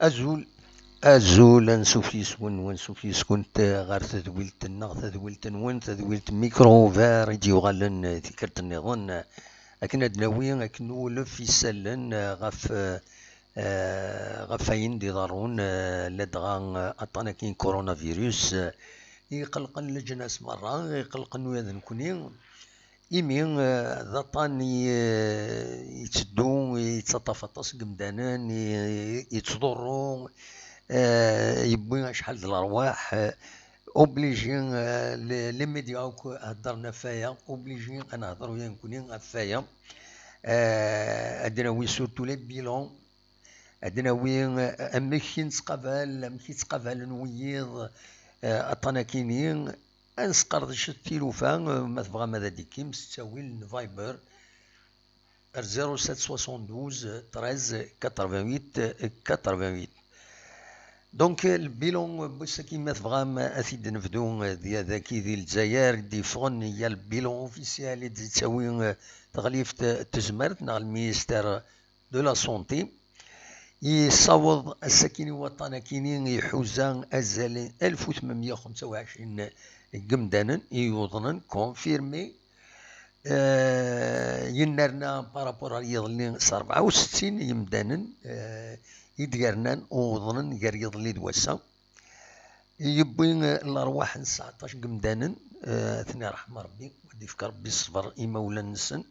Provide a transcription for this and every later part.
أزول أزول أنسوف يسكن ونسوف يسكن غير تدويلت النغ تدويلت نون تدويلت ميكرو فار يجي غالن تكرت النظام أكن أدناوي أكن ولف يسلن غف أين دي ضارون لدغا أطانا كين كورونا فيروس يقلقن لجناس مرة يقلقن وياذن كوني إيمين ذا طان يتسدو يتسطفطس قمدانان يتصدرو يبوي شحال د الأرواح اوبليجي لي ميديا هضرنا فيا اوبليجي انا نهضر ويا نكوني فيا ادنا سورتو لي بيلون ادنا امك نتقابل امك يتقابل نويض اطانا كينين انسقردش التيلوفان ما تبغى ماذا ديكيم ستاويل فايبر 0772 13 88 88. دونك البيلون بس كيما تبغى اثيد نفدو ذاكي ذي الجزائر دي فون هي البيلون اوفيسيال اللي تساوي تغليف تزمرت نا المينيستير دو لا سونتي يصوض السكيني وطانا كينين يحوزان ازال 1825 قمدانا يوضنا كونفيرمي ينرنا بارابور يظلي 64 يمدانا يديرنا وظنا قريض اللي دوسا يبوين الارواح 19 قمدانا ثني رحمه ربي ودي فكر ربي الصبر إمولا نسن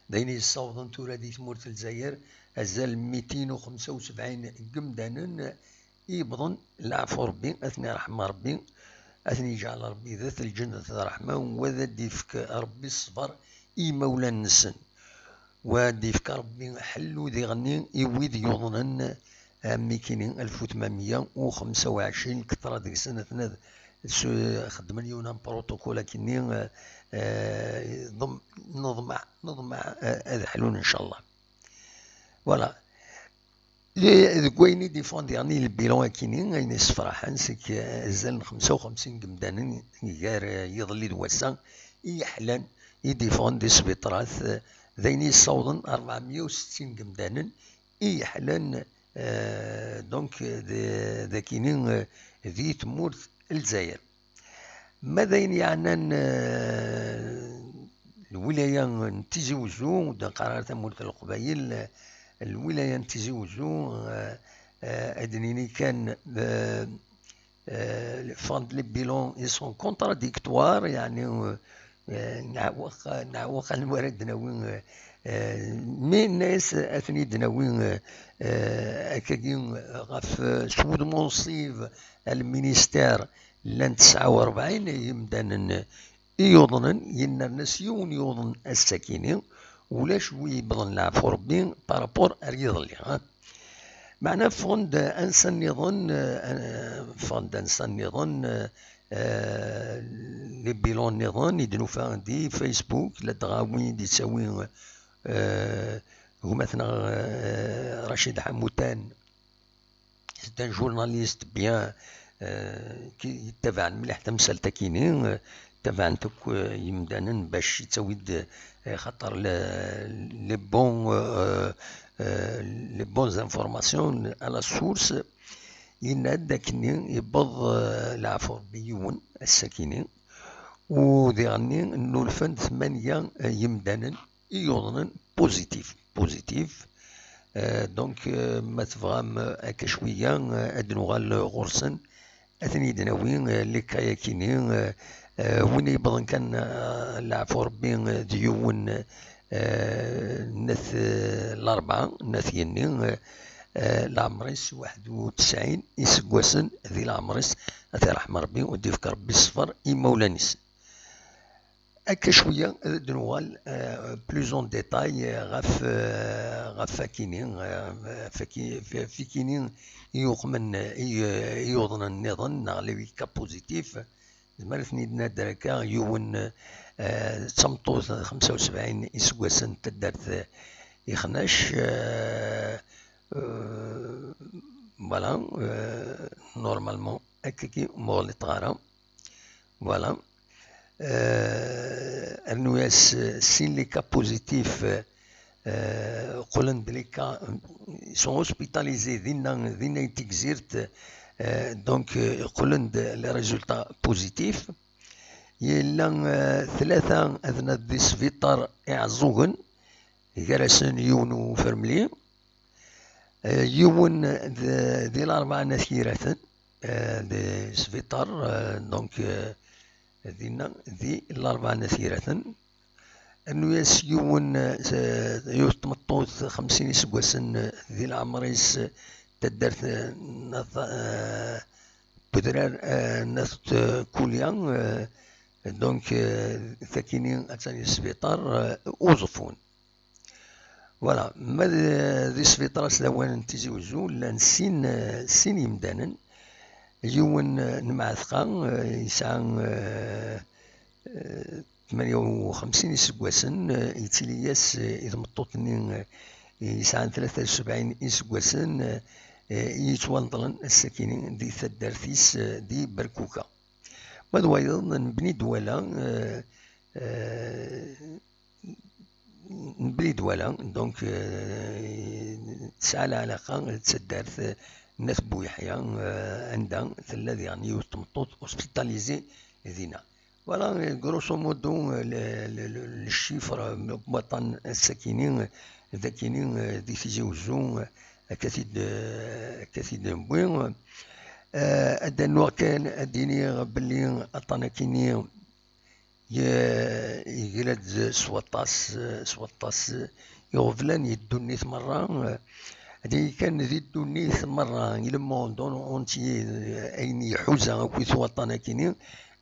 داين يصوضن تورا دي تمورت الجزائر ازال 275 قمدانا يبضن العفو ربي اثني رحمه ربي اثني جعل ربي ذات الجنة رحمه وذا دي فك ربي الصبر إمولا نسن ودي فك ربي حلو ذي غني يويد يظنن ميكينين 1825 كثرة ديك السنة خدم اليونان بروتوكول كيني نضمع هذا حلول ان شاء الله. فوالا كويني ديفونديرني البيلون كيني غيني الصفراحان سيك زال 55 قمدان غير يظلي دواسا يحلن يديفوندي سبيطرات ذيني يصوضن 460 قمدان يحلن دونك ذاكينين ذي تمورت الجزائر. ماذا يعني الولاية نتيجي وزو دا قرار تمورت القبائل الولاية نتيجي وزو أدنيني كان فاند لي بيلون يسون كونتراديكتوار يعني نعوق الورد ناوي مي الناس اثني دناوين اكاكين غاف سود منصيف المينيستير لان 49 يمدان يوضنن ينرنس يوضن السكينين ولا شوي بضن العفو ربي بارابور اريض لي معنا فوند انسان يظن لي بيلون نظن يدنو فاندي فيسبوك لا تغاوين دي تساوي هما مثلا رشيد حموتان سيت جورناليست بيان كي يتبع مليح تمثال تاكيني تبع نتوك يمدانا باش يتسويد خاطر لي بون انفورماسيون على سورس يناد داكني يبض العفو بيون السكينين وذي غني انو الفن 8 يمدانا يوضنا بوزيتيف دونك ما تفغام هكا شويه ادنوغال غرسن اثني دناوين لي كاياكينين وين يبضن كان العفو ربي ديون نث الاربعه نث ينين العمريس 91 يسقوسن ذي العمريس اثي رحمه ربي ودي فكر ربي الصفر إمولانيس هكا شويه دنوال بلوزون ديتاي غاف كينين في كينين يوقمن يوضن النظام نغلي كا بوزيتيف زعما ثني دركا يون تصمتوز 75 يسقوسن تدارت يخناش فوالا نورمالمون هكاكي مغلي طغارة فوالا انو ياس سين لي كا بوزيتيف قلن بلي كا سون هوسبيتاليزي دينا يتكزيرت دونك قلن لي ريزولتا بوزيتيف. يلا ثلاثة أذنا دي سفيطار إعزوغن جرسن يون وفرملي يون دي الأربعة نثيرة دي سفيطار دونك دينا دي الأربعة نثيرة أنو ياس يون يوتمطوث 50 سكواسن ذي العمريس تدرت بدرار ناس كوليان دونك ثاكيني أتاني السبيطار أوزفون فوالا. ما ذي السبيطار سلاوان تيزيوزو لان سين يمدانا يون نمعثقا يسعى 58 سكواسن يتيلياس إذا مطوطني يسعى 73 سكواسن يتوانطلن الساكنين دي ثدارثيس دي بركوكا. ماذا أيضا نبني دولا دونك تسعى العلاقة تسدارت ناس بويحيى عندها ثلاث يعني يوتمطوط اوسبيتاليزي ذينا. فوالا غروسو مودو الشيفر بطن الساكنين ذاكينين دي تيزيوزو كثيد بوين أدنو كان أديني بلي أطانا يجلد سوطاس يغفلان يدونيث مرة هذه كان ذي الدونيث مرة إلى موندون أونتي أين يحوزها كويث وطانا كيني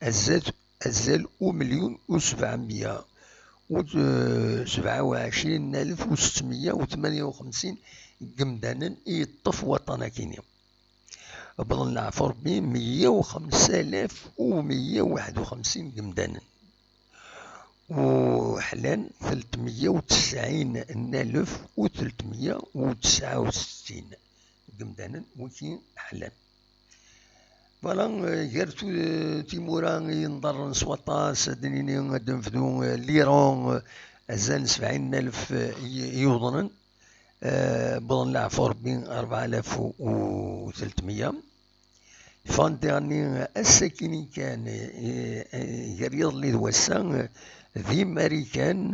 أزال 1,727,658 قمدانا يطف وطانا كيني بظن العفور بين 105,151 قمدانا وحلان 390,369 قمدانا وكي حلان. فوالا غيرتو تيمورا ينضر نسواطاس دنيني دنفدو ليرون أزال 70,000 يوضنا بظن العفور بين 4,300 فان ديرني الساكنين كان يريض لي دوسا ذي ماريكان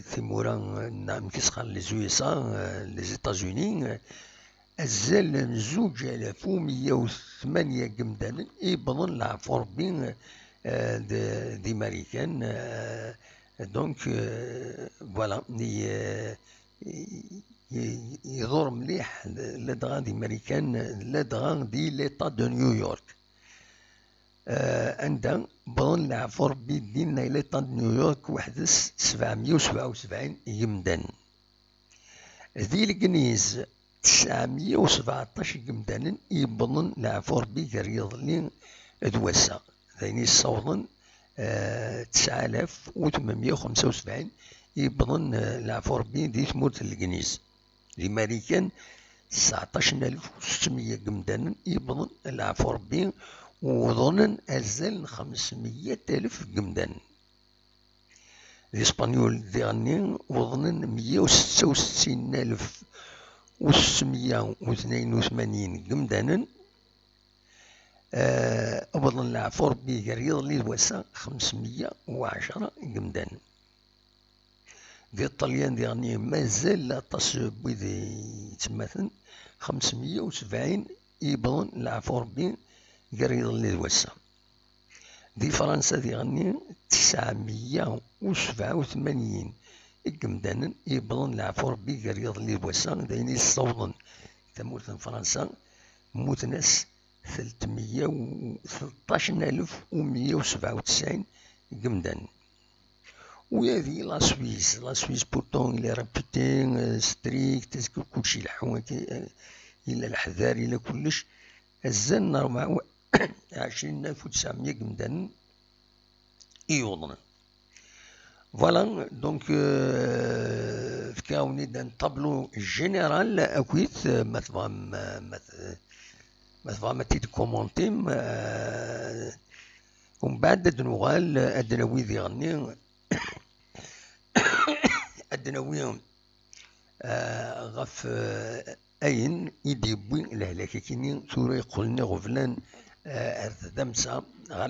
ثمورا نعم كيسخان لي زويسا لي زيتازوني الزال 2,108 قمدانا يبظن العفور بين دي ماريكان دونك فوالا يدور مليح لدغا دي ماريكان لدغا دي ليطا دو نيويورك عندها بظن العفور بيدينا ليطا دو نيويورك وحدس 777 يمدان. ذي الكنيز 917 قمدانا يبظن العفور بي رياض لي دواسا ذيني الصوضن 9,875 يبظن العفور بي دي ثمورة الكنيز. الامريكان 19,600 قمدانا يبظن العفور بي وظنا أزال 500,000 قمدان. الإسبانيول ديغني وظنا 166,682 قمدانا أبظن العفور بي رياض لي دواسا 510 قمدان. دي الطليان ديغني مازال لا تصب بيدي تماثن 570 يبظن العفور بي رياض لي دواسا. دي فرنسا ديغني 987 قمدانا يبظن العفور بي رياض لي دواسا دايني الصوضن تموت فرنسا موت ناس 313,197 قمدان. وهذه لا سويس بورتون إلى رابوتين ستريكت كلشي لحو إلى الحذار إلى كلش الزن 24,900 قمدان يوضنا. فوالا دونك فكاوني دان طابلو جينيرال أكويت ما تيد كومونتيم ومن بعد نوغال أدناوي ذي غني أردناوي غف أين يديبوي الهلاكة كيني ثورة يقولني غفلان أردمسا غير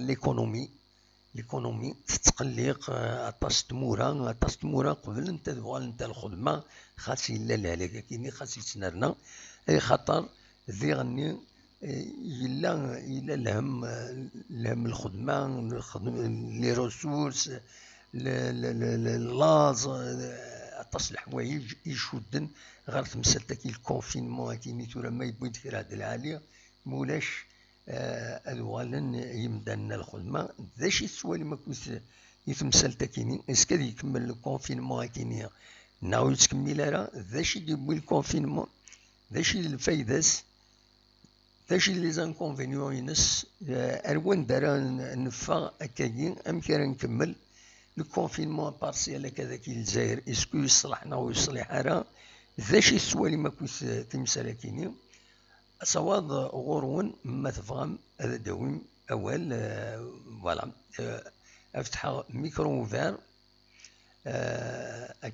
ليكونومي تتقلق أطاس تمورا قبل انت تبغى انت الخدمة خاص إلا الهلاكة كيني خاص يتسنرنا أي خطر ذي غني إلا الهم الخدمة لي ريسورس لاز أطاس الحوايج يشدن غير تمثل كي الكونفينمون كيني تورا ما يبغي يدير هاد العالية مولاش الوالن يمدنا الخدمة ذا شي السؤال ما كنت يتمثل تاكيني اسكاد يكمل الكونفينمون كيني ناوي يتكمل راه ذا شي يبغي الكونفينمون ذا شي الفايداس ذا شي لي زانكونفينيون ينس اروان دارا نفا هكاكي امكان نكمل الكونفينمون بارسيال هكذا كي الجزائر اسكو يصلحنا ويصلح راه ذا شي السؤال ما كنت تمثل كيني صواد غورون ما تفهم هذا دويم أول فوالا أفتح ميكرو اوفير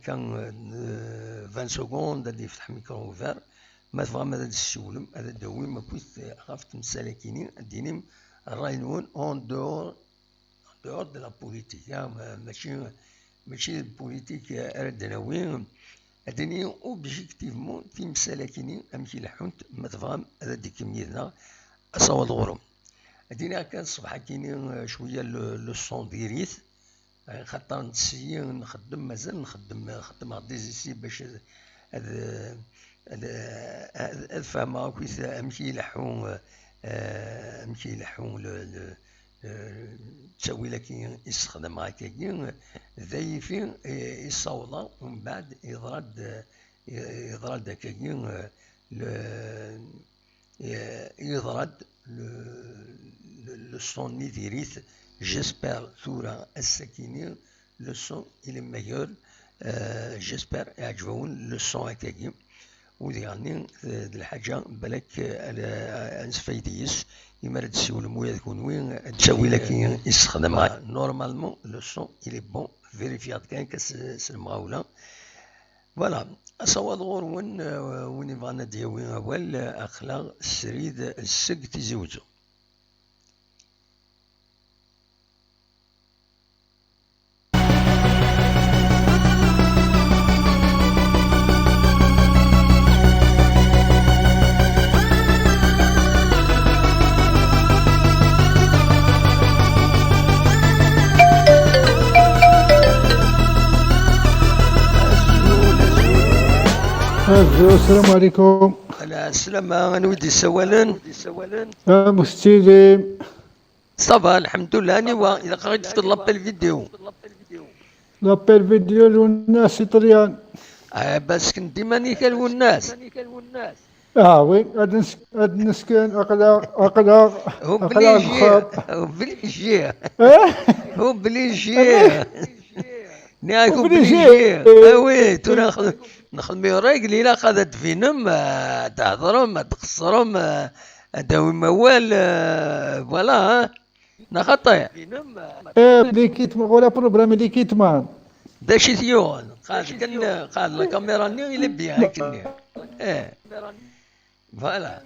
كان 20 سكوند اللي يفتح ميكرو اوفير ما تفهم هذا السولم هذا دويم ما كنت خافت مسالكيني دينيم راينون اون دور دو لا بوليتيك ماشي البوليتيك أردناوي أدني أوبجيكتيفمون في مسالكيني أمشي لحونت ما تفهم هذا ديك ميدنا أصوات غروم أدينا كان الصباح كيني شوية لو صون ديريث خاطر نتسيي نخدم مازال نخدم غدي زيسي باش هاد فهمها كيف أمشي لحون تسوي لك يستخدم هكاكي ذايفين يصولا ومن بعد يضرد هكاكي يضرد لو صون ديريث جيسبر ثورة السكيني لو صون إلي ميور جيسبر يعجبون لو صون هكاكي وديعني الحاجة بالك نسفايديس يمرد تسول مويا تكون وين تسوي لك يستخدمها نورمالمون لو صون إلي بون فيريفيات كاين كالمغاولة فوالا أصوات غور وين يبغانا دياوين أول أخلاق السريد السق تيزوجو السلام عليكم. السلام انا ودي سوالا مستلم صافا الحمد لله انا اذا قريت في لابيل فيديو لابيل فيديو والناس طريان بس كنت ديما نيكالو الناس وين هاد نسكن اقلا هو بليجيه هو بليجيه ناكو بليجيه وي تو نخدمو راجل الا قادت فينم تهضرهم تقصرهم داوي موال فوالا نخطي بلي كيتمان ولا بروبليم اللي كيتمان دا شي ثيون قال الكاميرا ني اللي بيها كني فوالا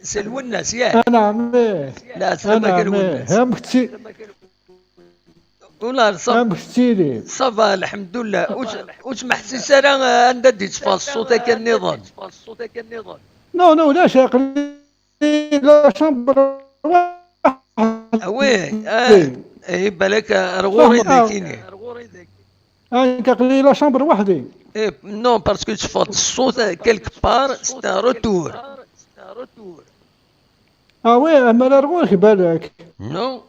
سلو الناس ياك نعم لا سلامك الوناس هم اختي ولا صافا الحمد لله واش محسس راه عندها دي تصفى الصوت كان النظام نو لا شاقلي لا شامبر وي اي بالك رغوري ذاكيني كاقلي لا شامبر وحدي نو باسكو تصفى الصوت كيلك بار سي ان روتور وي اما لا رغوري بالك نو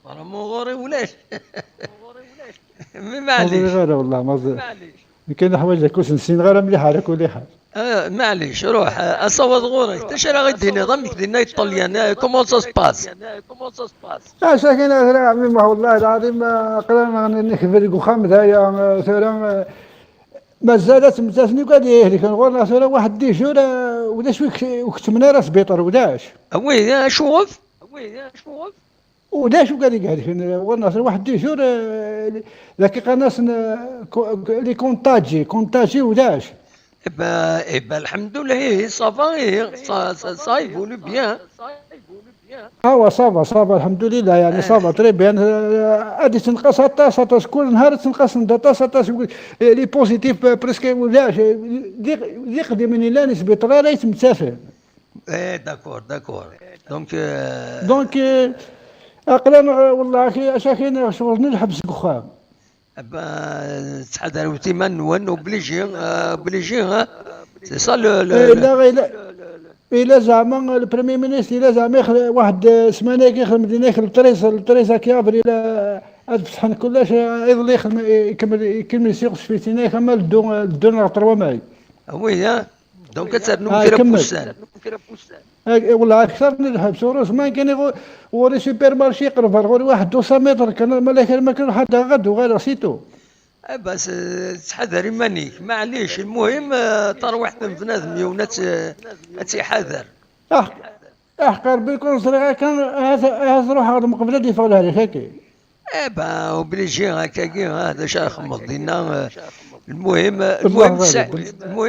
ابارامون غوري ولاش معليش غير والله ما كاين حوايج كوش نسين غير مليح على كل حال معليش روح اصوت غوري انت شرا غدي نظام دينا ايطاليان كومون سا سباس ساكن عمي ما والله العظيم قرا نخبر خام هيا ثورة ما زالت متاسني قاعد يهلك نقول ثورة واحد دي شهور ولا شوي وكتمنا راس بيطر وداش شوف ودا شو قال لي قال والناصر واحد دي شهور دقيقة ناس لي كونتاجي ولاش. الحمد لله ça évolue bien. صافا الحمد لله يعني صافا تري بيان. غادي تنقص حتى كل نهار تنقص داتا حتى لي بوزيتيف بريسك ولاش اللي قدم من لا نسبة راه يتمتثل. داكور دونك عقلا والله اخي اش كاين شغل نحبس كخام. تحضر وتيما نون اوبليجي سي سا لا إلا زعما البريمير مينيستر إلا زعما يخلق واحد سمانة كيخدم مدينة يخدم طريزة كيابر إلا تفتحن كلش يظل يكمل يسيقش في سينا يكمل الدون 3 ماي. وي دونك تسرنو كرا بوسان. والله أكثر من الحبس ورسمان كان غوري سوبر مارشي قرب غوري واحد 200 متر كان ما كان حد غدو غير سيتو. بس تحذر مانيك معليش المهم تروح بنادم يونات تيحذر. احقر بكون صراحه كان هذا روح هذا مقبله ديفا عليك هكا. اوبليجي هكاكي هذا شاخ مضينا. المهم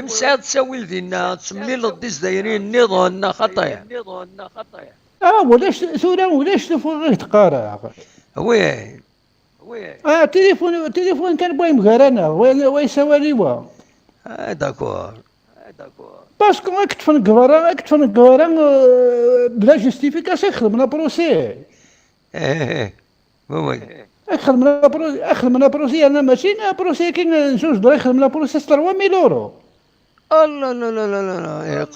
ساعات تساوي لدينا تسمي للضيز دايرين نظن خطايا. ولاش تفوق تقارا. وي تليفون كان بغا مقارنة ويساواليوا. داكور باسكو راك تفن قوارا بلا جوستيفيكاسيون يخدم بروسي. وي يخدم بروسي. انا ماشي بروسي كاين جوج درا يخدم بروسي 3000 يورو. لا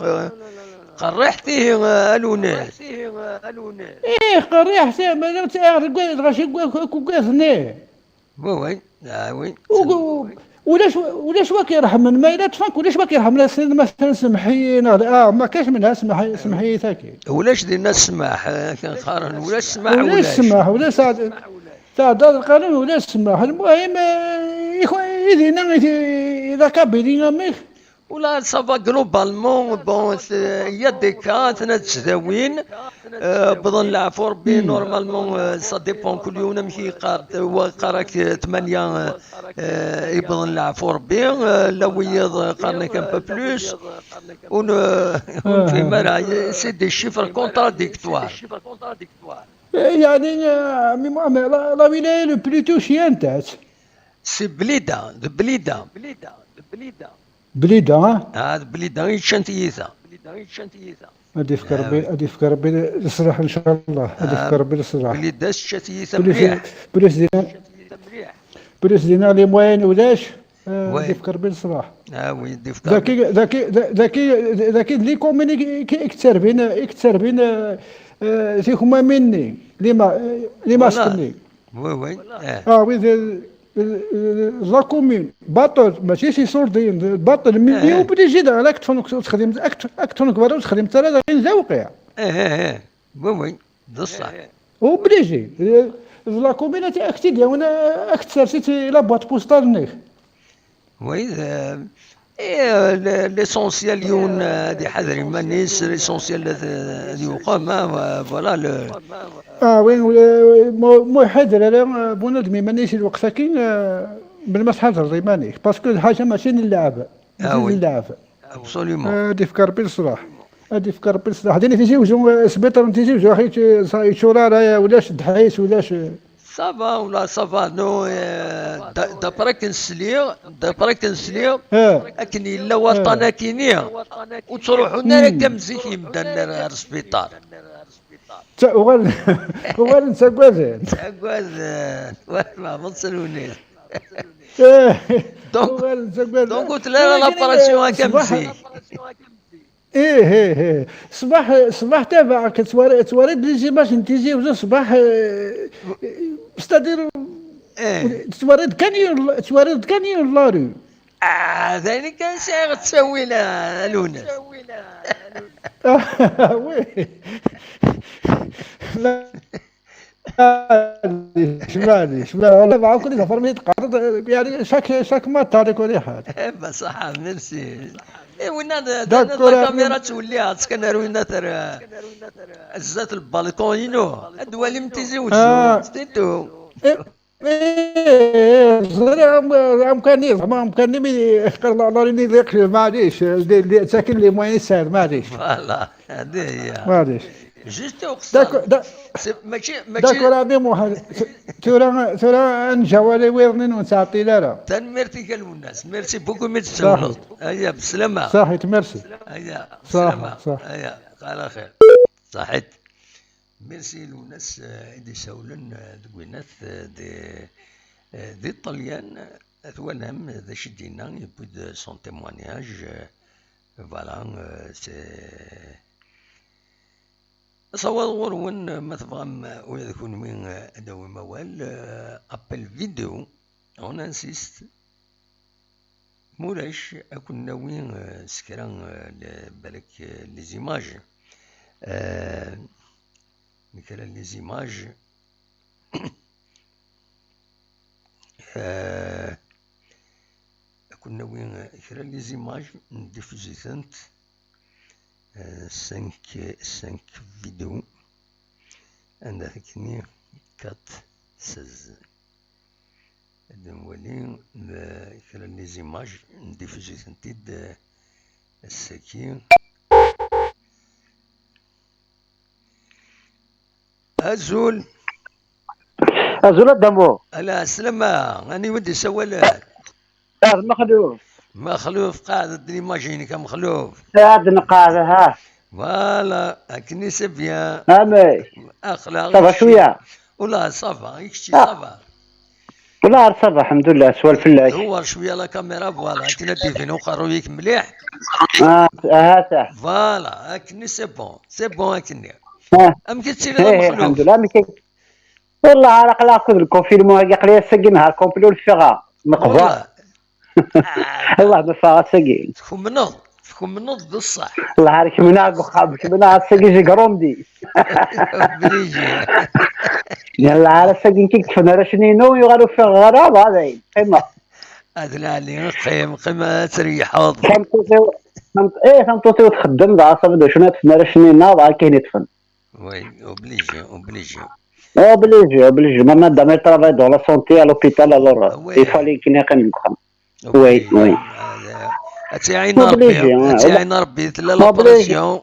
قريحتيه الوناس. قريحتيه ما غاشي كوكاثني. وي ولاش واك يرحم من ما الا تفك ولاش واك يرحم مثلا سمحينا ما كاش منها سمحي ثاكي. ولاش دينا السماح كان خارن ولاش السماح ولا ساعد القانون ولا السماح. المهم يدينا اذا كابيدينا ميخ ولا صافا جلوبالمون بون يا دي كا تنتزاوين بظن العفو ربي نورمالمون سا ديبون كل يوم نمشي قارك 8 يبظن العفو ربي لا ويض قارنا كان با بلوس ون فيما سي دي شيفر كونتراديكتوار. يعني لا ولاية لو بلوتو شيانتات سي بليده بليده يتشنتيزا. هادي فكر ربي يصلح ان شاء الله. هادي فكر ربي يصلح. بليده الشتيزا مليح. بلوس دينا لي موين ولاش. هادي فكر ربي يصلح. وي دي فكر ذاكي لي كوموني اكثر بين فيكم مني لما سكني. وي وي لا كومين باطل ماشي شي سوردين باطل مليون وبدي جدا راك تخدم اكثر كبار تخدم ترى غير ذوقيا. وي بصح وبليجي لا كومين اكتي وانا اكثر سيتي لا بواط بوستال نيك. وي ليسونسيال يون دي حذر مانيس ليسونسيال اللي يقام فوالا وين مو حذر انا بنادمي مانيش الوقت كاين بالما تحضر مانيش باسكو الحاجه ماشي اللعب. اللعب ابسوليومون. هادي فكر بالصلاح. ديني تيجيو سبيطار تيجيو اخي شوراره ولاش دحيس ولاش صافا ولا صافا نو دابرك نسليغ لكن الا وطنا كينيا وتروحوا لنا كمزيك يبدا للسبيطار. وغال نساكوازين ما بنصلوني. دونك قلت لا لاباراسيون كمزيك. صباح تابعك توارد لي باش نتيجي ولا صباح ستادير توارد كان يولارو. ذلك كان ساعة تسوي لها لونس. وي لا شمالي والله معاك كل سفر ما يتقارض يعني شاك ما تارك ولا حاجه. بصح ميرسي. وين هذا الكاميرا توليها تسكنر وين ترى زات البالكون ينو الدوالي متزوج ستيتو. امكاني زعما امكاني الله راني ذاك معليش ساكن لي موين يساعد معليش فوالا هذه هي معليش جوست داك اقصر. ماشي داك راه ديما ترى نجاوالي ويرنين ونساعطي لا تنمرتي كلمو الناس ميرسي بوكو صحيت ميتسولو هيا بسلامة. صحيت ميرسي هيا صح بسلامة. صح هيا على خير. صحيت. ميرسي لوناس دي سولن دوينات دي طليان ثوانهم ذا شدينا يبود سون تيموانياج فوالا سي صوت غورون ما تبغام ويذكون وين ادوي موال ابل فيديو اون انسيست مولاش اكون ناوي سكران بالك لي زيماج مثلا لي زيماج اكون ناوي كرا لي زيماج نديفوزيتنت 5 فيديو عندها كني 4 16 هذا نولي كرا لي زيماج نديفوزيتنتيد الساكين أزول أزول دمو ألا سلامة أنا ودي سوالات مخلوف مخلوف قاعد ديماجيني كمخلوف ساعد نقاعد ها فوالا كني سبيان امي أخلاق صافا شوية ولا صافا يكشي صافا ولا صافا الحمد لله سوال فلاش دور شوية لا كاميرا فوالا تنادي فين وقرويك مليح هاتا فوالا كني سي بون كني أم كتسير الحمد مخلوف لله والله عرق لا خذ الكونفينمون هاكي قليل ساقي نهار كومبلي والفيغا نقضى والله الله ما فيها ساقي تكون منوض بالصح الله عليك مناك وخابك مناك ساقي جي قرومدي بليجي يلا على ساقي كيك فنا رشنينو يغالو في الغراب هذا قيمة أدنى علي قيمة تريح تنطوطي وتخدم ضع صافي شنو تفنا رشنينا ضع كاين يتفن وي obligé obligé maintenant dans le travail dans la santé à l'hôpital alors il fallait qu'il y ait un grand oui تعين ربي لا لابريسيون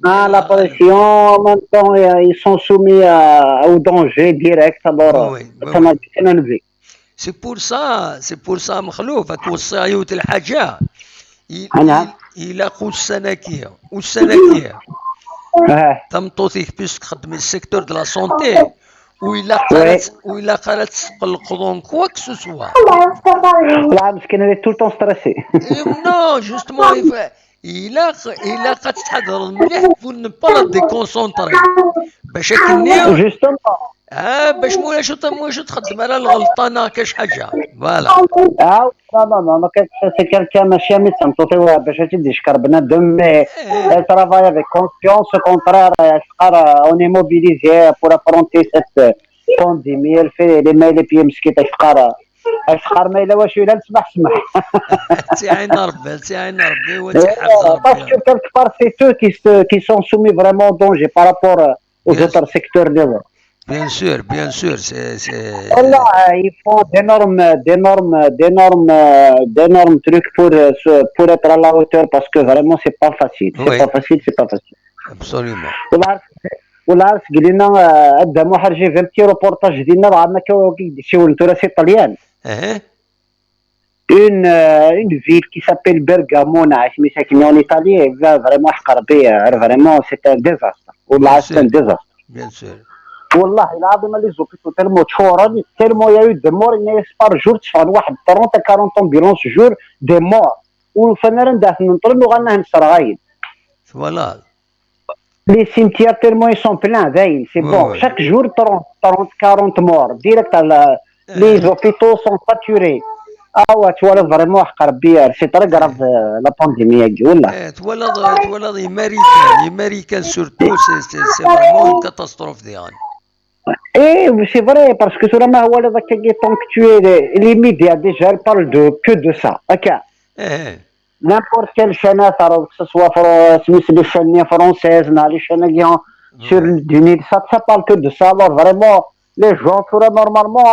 la pression maintenant ils sont soumis au danger direct alors كنا نبي سي بور سا مخلوف توصيوت الحاجة يلاقوا السناكية تمطوطيك بيش تخدم السيكتور دو لا سونتي وإلا قالت تقلقضون كوا كسو سوا لا مسكين اللي تو طون ستريسي نو جوستمون إلا قد تحضر مليح بور نبا لا ديكونسونطري باش كنيو جوستومون باش مولاش تخدم على الغلطانة كاش حاجة فوالا لا ما كاينش سي كالكان ماشي ميدسان توطيوها باش تدي شكر بنادم مي ترافاي افيك كونسيونس كونترير شقر اوني موبيليزي بور افرونتي سيت بانديمي الفي لي مايلي بيي مسكيت اشقر ما الا واش الا نسمح تعين ربي وتحفظ ربي باسكو كالك بار سي تو كي سون سومي فريمون دونجي بارابور aux autres secteurs de l'eau. Bien sûr, Voilà, ils font d'énormes trucs pour être à la hauteur parce que vraiment c'est pas facile. C'est pas facile. Absolument. والعرس قلنا قدامو حرجي في بتي روبورتاج ديالنا راه عندنا كيشيو ثلاثي طليان. Une ville qui s'appelle Bergamo, mais c'est en Italie, vraiment vraiment c'est un désastre. والله c'est un désastre. Bien sûr. والله العظيم اللي زوبيتو تيرمو تشوراني تيرمو يايو دي مور ناس بار جور تشفان واحد 30 40 امبيلونس جور دي مور وفنرا ندافن نطرن وغانا نسرغاين فوالا لي سيمتيير تيرمو يسون بلان داين سي بون شاك جور 30 40 مور ديريكت على لي زوبيتو سون ساتوري توالد فريمون حق ربي سي تري كراف لا بانديمي والله توالد امريكان سورتو سي فريمون كاتاستروف ديال c'est vrai, parce que sur la main, tant que tu es les médias déjà, elles parlent que de ça. Ok. N'importe quelle chaîne, que ce soit les chaînes françaises, les chaînes sur ça parle que de ça. Alors vraiment, les gens, normalement,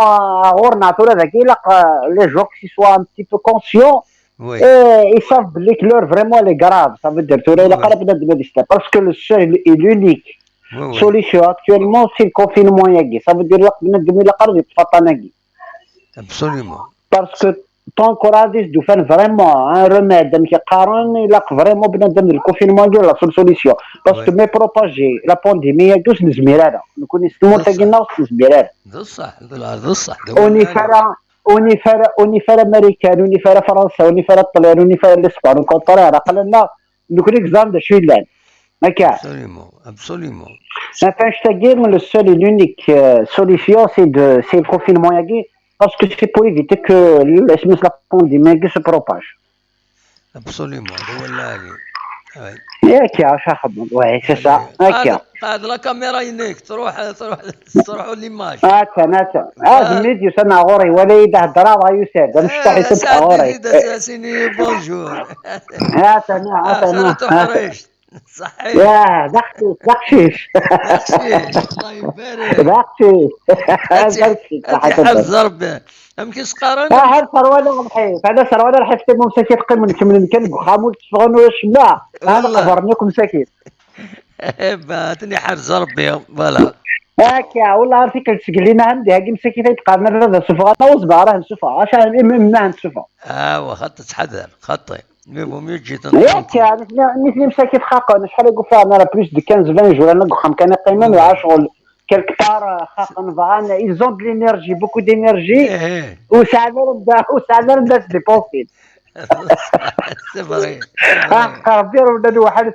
les gens qui soient un petit peu conscients, Oui, et ils savent que l'heure vraiment elle est grave. Ça veut dire oui, oui, parce que le seul et l'unique oui, oui, solution actuellement, c'est le confinement. Ça veut dire absolument. parce que tant qu'on a dit de faire vraiment un remède, il a vraiment besoin de confinement, la seule solution. Parce que Oui, mais propager la pandémie, tous les zmirara. Nous connaissons le ده monde qui الصح، est zmirara. ده الصح، ده الصح، ده هو العالم. اونيفر امريكان اونيفر فرنسا اونيفر الطليان اونيفر الاسبان وكونترير قالنا نكون اكزام de شيلان ما كان Absolument, absolument. enfin je te dis le seul et l'unique solution c'est le confinement yagi parce que c'est pour éviter que la pandémie se propage Absolument, ده هو العالم. Oui. ياك يا شاخب ouais c'est ça هكا قاعد لا كاميرا ينيك تروحوا ليماج. هكا قاعد ميديو سنة غوري ولا يدهدرا ويساد مش تحت سعد غوري زيد اساسيني بونجور. هاتنا خلطوا حريش صحيح. يا بخشيش بخشيش الله يبارك. بخشيش هاتي حفظ ربي يمكن سقارن. هاد سروال الحيف هذا سروال الحيف تبو مساكين قيم من كان بخامول تشغل وشنا هذا قبرنيكم مساكين باتني حفظ ربي فوالا. هكا والله عرفتي كتسقل لنا عندي هاكي مساكين تيتقارن هذا السفا انا وصبا راه نسفا عشان من عند السفا خط تحذر خطي ميبو يجي هكا مثلي مساكين خاقه شحال يقول فيها انا بلوس دو 15 20 جور انا قخم كان قيمه مع شغل quelque part ils ont de l'énergie beaucoup d'énergie وساعات نبدا se dépenser سي فري ربي ولا واحد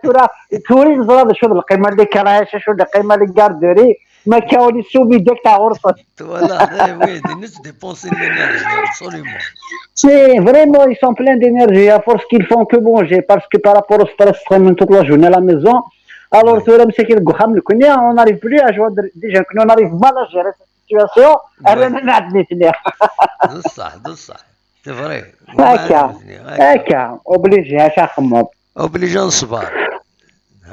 توري نزرد شو القيمه اللي كراهاش شو القيمه اللي كاردوري ما كاوني سومي ديك تاع غرفه voilà oui des nous dépenser de l'énergie absolument c'est vraiment ils sont pleins d'énergie à force qu'ils font que manger parce que par rapport au stress vraiment toute la journée à la maison alors tu vois مساكين القحام الكنيا on n'arrive plus à jouer déjà on arrive mal à gérer cette situation انا نعدني تنيا ده الصح c'est vrai هكا اوبليجي هاشا خمض اوبليجي نصبر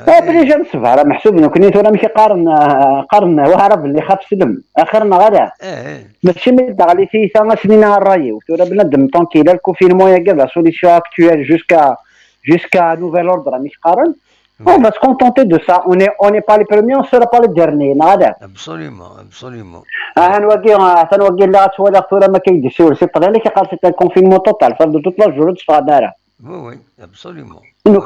اوبليجي نصبر محسوب كنت انا ماشي قارن وهرب اللي خاف سلم اخرنا غدا ماشي من دغلي في ثما سنين الراي وتورا بنادم طونكيل الكونفينمون يا لا سوليسيون اكطويل jusqu'à nouvel ordre مش قارن on va se contenter de ça on n'est pas les premiers on sera pas les derniers نهار absolument تنوقي لا تولى تورا ما كيديسيو سي طغى لك قال سي كونفينمون توتال فرد توت لا جورو تفا دارا oui absolument nous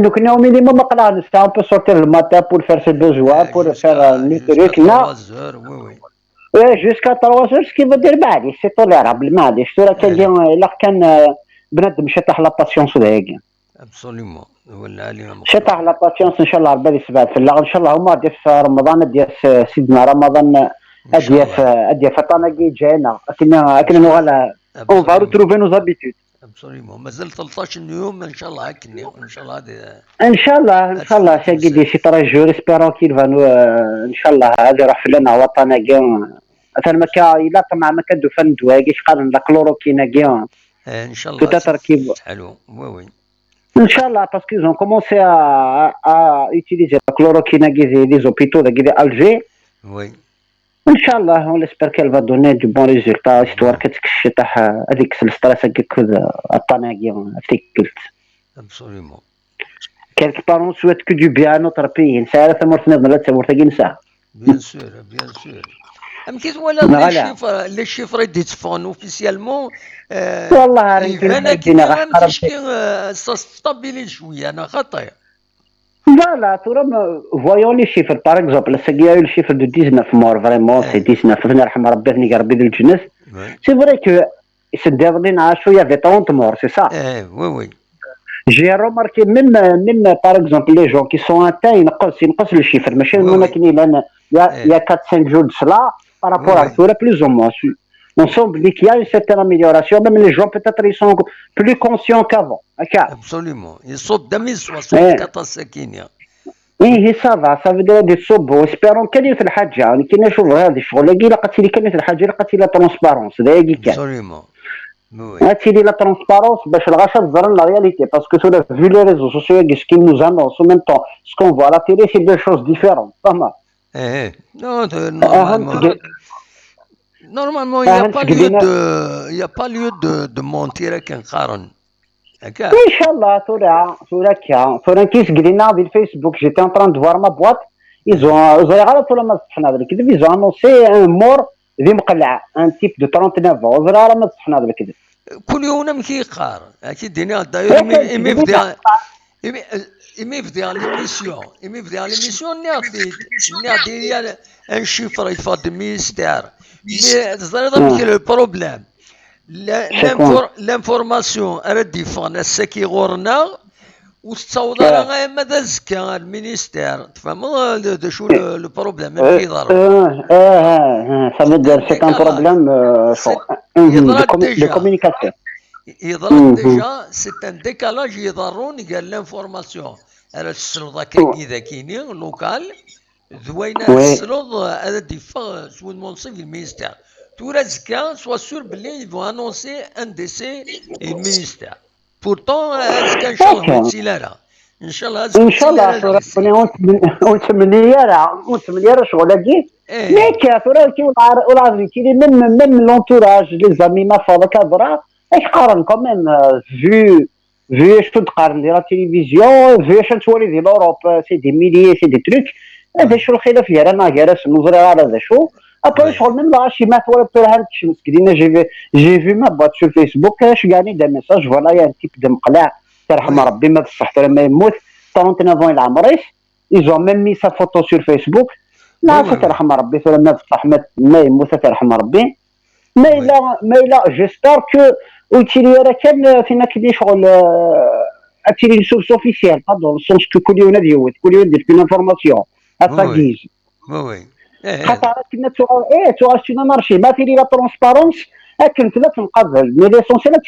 كنا au minimum قلا نستا on peut sortir le matin pour faire ses besoins pour faire les trucs là jusqu'à 3 heures ce qui veut dire بعد سي tolérable ما عادش تورا كان بنادم شطح لا باسيونس دايك absolument ولا علينا شطح لا باسيونس ان شاء الله ربي يسبع في الله ان شاء الله هما ديال رمضان ديال سيدنا رمضان اديا طناقي جاينا كنا نغلا اون فا روتروفي نوز هابيتود absolument مازال 13 يوم ان شاء الله هكني ان شاء الله ان شاء الله ساقي شي 3 جور اسبيرون كيل فانو ان شاء الله هذا راح لنا وطناقي مثلا ما كا الا طمع ما كدو فن دواكيش قال لا كلوروكيناقي ان شاء الله تركيب حلو وي Inch'Allah, parce qu'ils ont commencé à utiliser la chloroquine des hôpitaux d'Alger. Oui. Inch'Allah, on espère qu'elle va donner du bon résultat, histoire que avec le stress Absolument. Quelque part, on souhaite que du bien à notre pays. Bien sûr, bien sûr. كيف ولا لي شيفر يدفعون اوفيسيالمون والله انا كيما ماشي ستابيلي شويه انا خطير Voilà, voyons les chiffres. Par exemple, il y a eu le chiffre de 19 morts, vraiment, c'est 19. C'est vrai que ce dernier âge, il y avait 30 morts, c'est ça? Oui. J'ai remarqué, même par exemple, les gens qui sont atteints, ils n'ont le chiffre. Mais chez nous, il y a 4-5 jours de cela, par rapport à tout, plus ou moins. On semble qu'il y a une certaine amélioration, même les gens, peut-être, ils sont plus conscients qu'avant. Absolument. Ils sautent de 1064 ساكين. ايه ça veut dire des صوب espérons كاين في الحاجه يعني كاين نشوف هذا الشغل اللي لقيت لي كاين في الحاجه لقيت لي ترونسبارونس دايق كان absolument هاتي لي لا ترونسبارونس باش الغاشا تظهر لا رياليتي باسكو سو في لي ريزو سوسيو كيش كي نوز انونس او ميم طون سكون فوا لا تيلي سي دو شوز ديفيرون فهمت نو نورمالمون Normalement, il n'y a pas lieu de mentir كان قارن هكا. ان شاء الله ثورة كيس قلنا بالفيسبوك جيتي ان تران دو فوار ما بواط زوي غلط ولا ما صحنا بالكذب يزو انونسي ان مور ذي مقلع ان تيب دو 39 زوي غلط ما صحنا بالكذب كل يوم كيقار اكيد دينا داير إمي في l'émission نعطي un chiffre يفضل 100 ستار مي تزرد le problème l'information ردي فان السكي غورنا وتصوض على ماذا زكا المينيستير تفهم شو لو بروبليم كي ضرب ça veut dire c'est un problème de communication يضرب ديجا سي ان ديكالاج يضرون قال لانفورماسيون على السلطه كاين كاينين لوكال ذوينا السلطه هذا ديفا سو المنصب المينيستير تورا زكا سوا سور بلي يفو انونسي ان ديسي المينيستير بورتون زكا ان شاء الله ماشي لا ان شاء الله ان شاء الله ونتمنى شغل كي ميك تورا كي ولا كي من لونتوراج لي زامي ما فاضا كضرا اش قارن كوميم في اش تقارن ديال التلفزيون في اش تولي ديال اوروب سي دي ميلي سي دي تروك هذا شو الخلاف هي رانا جالس نظري على هذا شو ابري شغل من لاشي ما ولا بتور هاد الشمس كدينا جي في ما بات في الفيسبوك اش يعني دا ميساج فوالا يا تيب د مقلع ترحم ربي ما بصح حتى ما يموت 39 العمريس ايزو ميم مي سا فوتو سور فيسبوك لا ترحم ربي ما بصح ما يموت ترحم ربي ما إلا جيسبر كو وتيلي راه كان فينا كدي شغل تيلي سورس اوفيسيال باردون سونس كو كل يوم ديوت كل يوم دير انفورماسيون اتاكيز وي خاطر كنا تو شنو مارشي ما تيلي لا ترونسبارونس كنت لا تنقبل مي ليسونسيال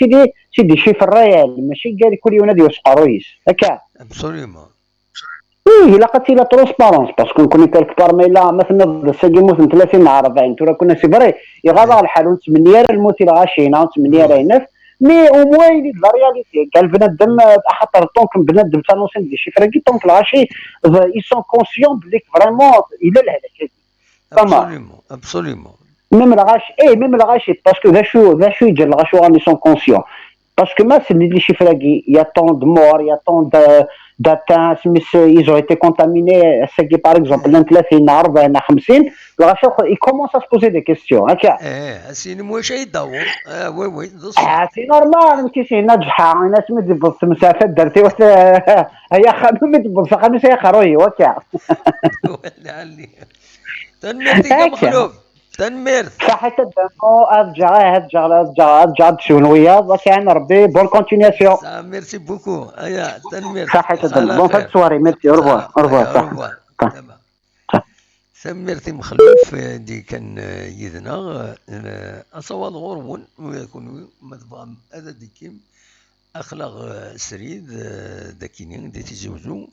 تيدي شيفر ريال ماشي قال كل يوم ديال سقرويس هكا ابسوليومون الا قلتي لا ترونسبارونس باسكو نكون كالك بار ميلا مثلا الساقي موت 30 40 ترى كنا سي فري يغاضى الحال ونتمنى راه الموت راه غاشينا ونتمنى راه ينف مي او موين لا رياليتي قال بنادم خاطر طونك بنادم تانوسين دي شي فريكي طونك الغاشي اي سون كونسيون بليك فريمون الى الهلاك ابسوليومون ميم الغاشي باسكو ذا شو يجي الغاشي راني سون كونسيون باسكو ما سمي لي شي فراكي يا طون دو مور يا طون داتان سميت ils ont été contaminés ساكي باغ اكزومبل 30 40 50 الغاشي il commence à se poser des questions هكا سيني واش يدور وي سي نورمال كيسي نجحا انا سميت بص مسافه درتي هيا خدمه بص خمس يا خروي وكا ولا علي تنميرتي مخلوف تنميرت صحيت الدمو ارجع شنويه وكان ربي بون كونتينياسيون ميرسي بوكو ايا تنميرت صحيت الدمو بون فات سواري ميرسي اورفوار سميرتي مخلوف دي كان يدنا اصوات غرون ويكون مذبام هذا ديكيم اخلاق سريد داكينين دي تيزوزو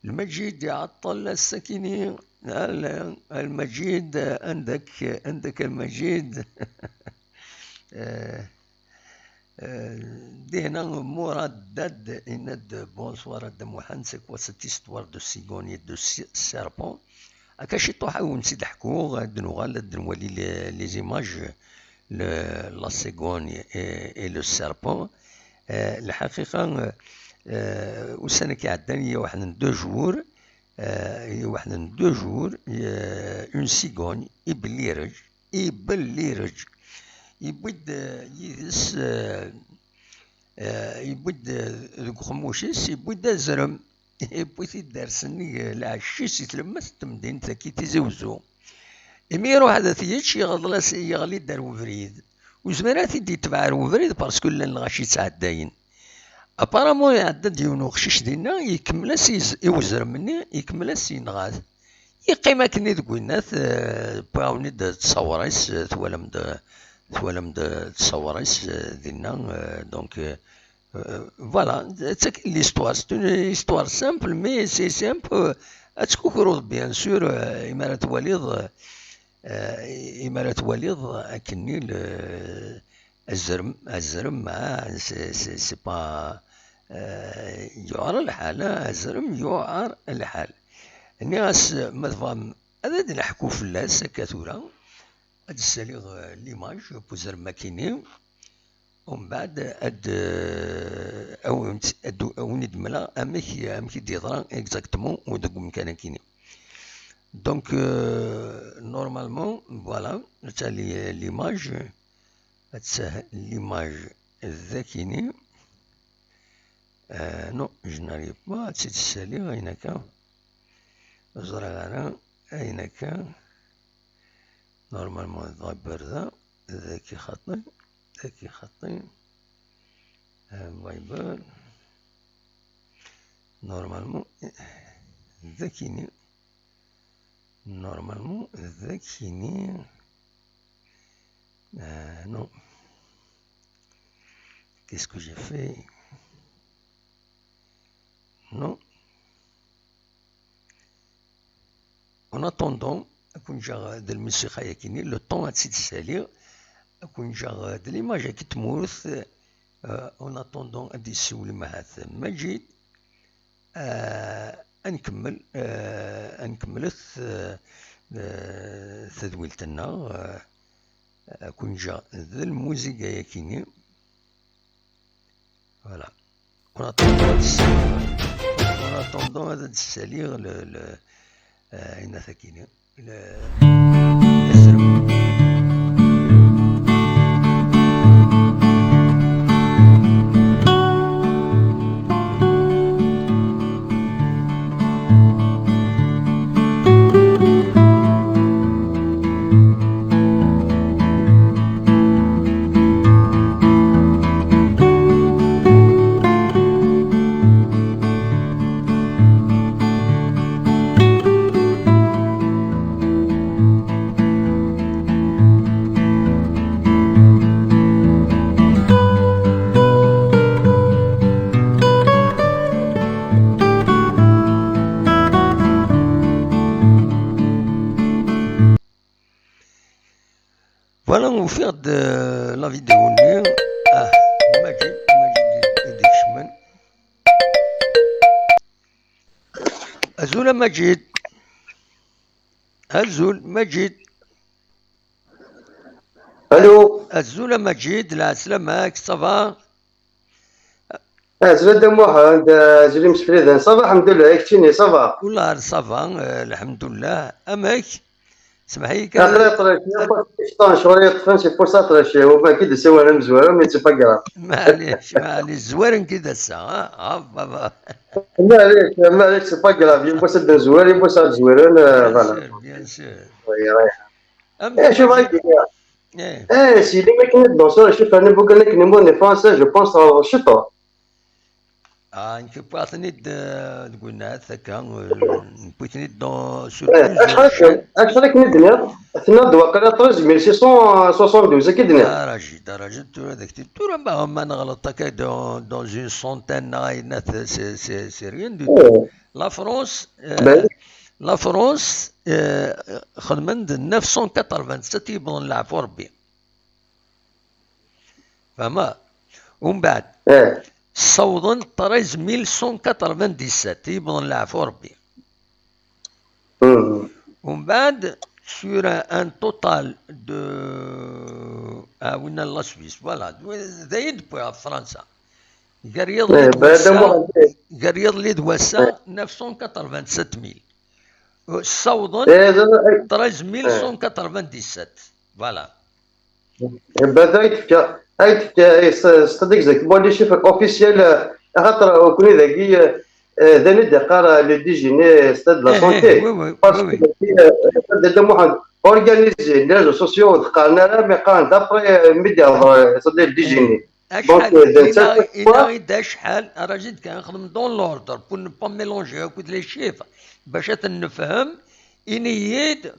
المجيد يعطل السكينين المجيد عندك المجيد دينا مرادد إند بونسوار د محنسك وستيستوار دو سيغوني دو سيربون أكاشي طوحاو نسيد حكو غادنو غالد نولي لي زيماج لا سيغوني اي لو سيربون الحقيقة وسنة كيعداني واحد من 2 جور اون سيغوني يبليرج يبود يدس يبود ذوك خموشيس يبود زرم يبود يدرسني العشيس يتلمس تمدين تاكي تيزوزو إمي يروح هذا تيجي يغلي دار وفريد وزمرات يدي تبع وفريد باسكو لان غاشي تعداين ابارامون يعدى ديونو خشيش دينا يكملاس يوزر مني يكملاس ينغاث يقيم كني تقولناث باوني تصوريس ثوالم تصوريس دينا دونك فوالا تاك ليستوار سي استوار سامبل مي سي سامبل اتكوكرو بيان سور إمارة وليض أكني الزرم مع سي با يعار الحال الزرم يعار الحال الناس مثلا هذا نحكو في اللاس كثورة هاد الساليغ ليماج بوزر ماكيني ومن بعد او ندملا امك ديضرا اكزاكتومون ودوك مكان كيني دونك نورمالمون فوالا تاع ليماج ليماج ذاكيني نو جو ناريف با تسيت الساليغ ايناكا زرا ايناكا نورمالمون فايبر ذاكي خطي فايبر نورمالمون ذاكيني non qu'est-ce que j'ai fait non en attendant أكون جا د الموسيقى ياكيني لو طون تسيت الساليغ أكون جا د ليماج كي تمورث en attendant غادي يسول معاث مجيد نكملت تدويلتنا أكون جا ذا الموسيقى ياكيني فوالا en attendant هذا الساليغ أين ثاكيني يسرم Voilà, on va faire de la vidéo. Majid Edishman. Azul Majid. الو Azul Majid, la سلامك ça va? زلد محمد زلي مسفريدان صافا الحمد لله يكتيني صافا والله ça va, الحمد لله. أمك سمحي اخر طريق شطان شويه طفن شي فرصه طريق وما كي دسوا انا مزوره مي تفكر معليش زوارن كده الساعة بابا. معليش تفكر يبوس الزوار يبوس الزوارن فوالا بيان سور. شوف هاي سيدي ما كنت دونسور شوف انا بقول لك نيمو فرونسي جو بونس شطو انك بغاتني تقول لنا هكا بغيتني دون اشحال ندني تناد وقيلا 3672 كي دنيا راجل هذاك التورا ما نغلط هكا دون اون سونتين سي ريان دو تو لا فرونس خدمن 987 يبغون نلعبوا ربي فما ومن بعد صودا 13197 يبغون نلعبوا ربي ومن بعد sur un total de وين لا سويس فوالا زايد بوغ فرنسا قريض لي دواسا 987000 صودا 13197 فوالا هاي صديق زاك بولي شيفر اوفيسيال خاطر كوني ذاكي ذاني دقار لي ديجيني ستاد لا سونتي باسكو دا محمد اورغانيزي لي ريزو سوسيو دقارنا راه مي قان دابري ميديا صديق ديجيني إذا شحال راجل كنخدم دون لوردر بور نو با ميلونجي هاكود لي شيفر باش نفهم إنيد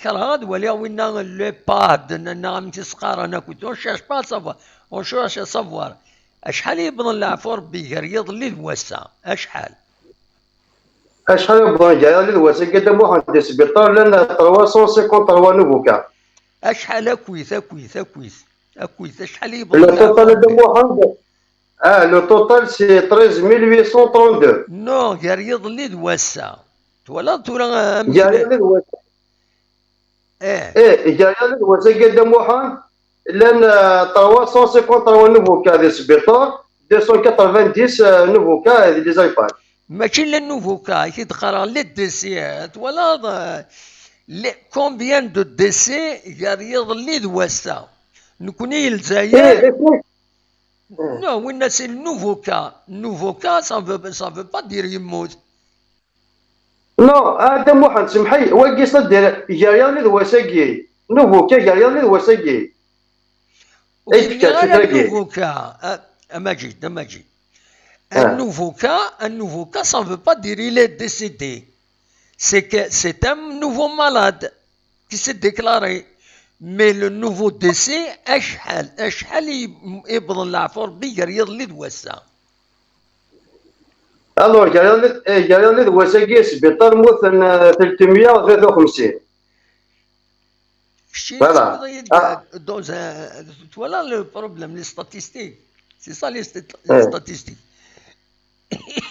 كرهاد ولا وين لو باد نعم تسقار انا كنت اون شاش با سافوار اون شاش سافوار اشحال يبغى نلعبوا ربي رياض اللي دواسا اشحال يبغى جاي اللي دواسا قدام واحد سبيطار لنا 353 نوفو كا اشحال اكويث اشحال يبغى لو توتال قدام واحد لو توتال سي 13832 نو رياض اللي دواسا ولا تورا إيجاريا وسجل دموحان لأن 353 نوفو كا دي سبيطار 290 نوفو كا دي زايباد. ماشي للنوفو كا كي تقرا لي ديسيات ولا كومبيان دو ديسي يريض لي دواسا نكوني الجزائر. Non, oui, c'est le nouveau cas. Nouveau cas, ça veut pas dire يموت. Non, هذا موحد سمحي واقي صدر يجاريا لي دواساكي نوفو كا يجاريا لي دواساكي. nouveau cas, Majid. Un nouveau cas, ça ne veut pas dire qu'il est décédé. C'est que c'est un nouveau malade qui s'est déclaré. Mais le nouveau décès, أشحال يبضن العفور بيقريض لي دواسا. الو جاريا لي دواساكي سبيطار موت 353. Voilà. Voilà le problème, les statistiques. C'est ça les statistiques.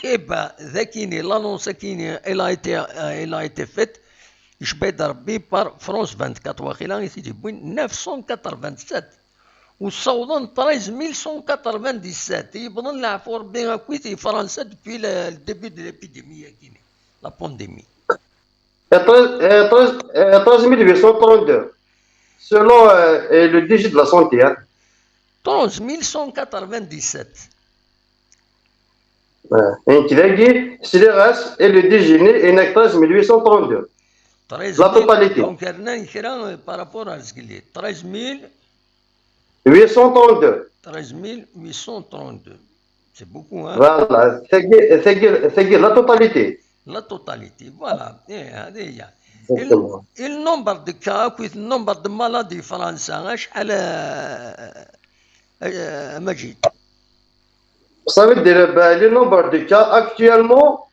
Et bien, l'annonce elle a été faite, je vais dire, par France 24, il 987. Ou 13197. Il y a la France depuis le début de l'épidémie, la pandémie. 13832. Selon le digit de la santé. 13197. Et le digit est 13832. La totalité. Donc, par rapport à ce qu'il est, 832. 13832. C'est beaucoup, hein? Voilà, c'est la totalité. La totalité, voilà. Et le nombre de cas, le nombre de maladies françaises, Majid. Ça veut dire le nombre de cas actuellement,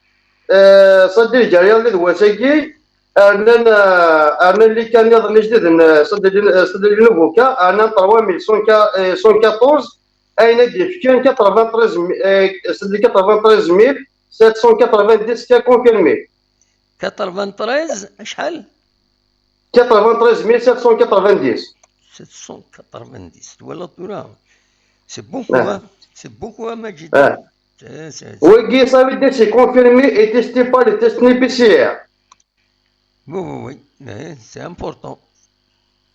ça veut dire qu'il y a des ouasségués, اللي كان يظهر جديد صدر النوفو كا انا 3114 اين دي كان 93 صدر 83790 كا كونفيرمي 93 شحال 83790 790 ولا طورا سي بوكو سي بوكو ماجد وي ça veut dire c'est confirmé et testé par les tests PCR. Oui, c'est important.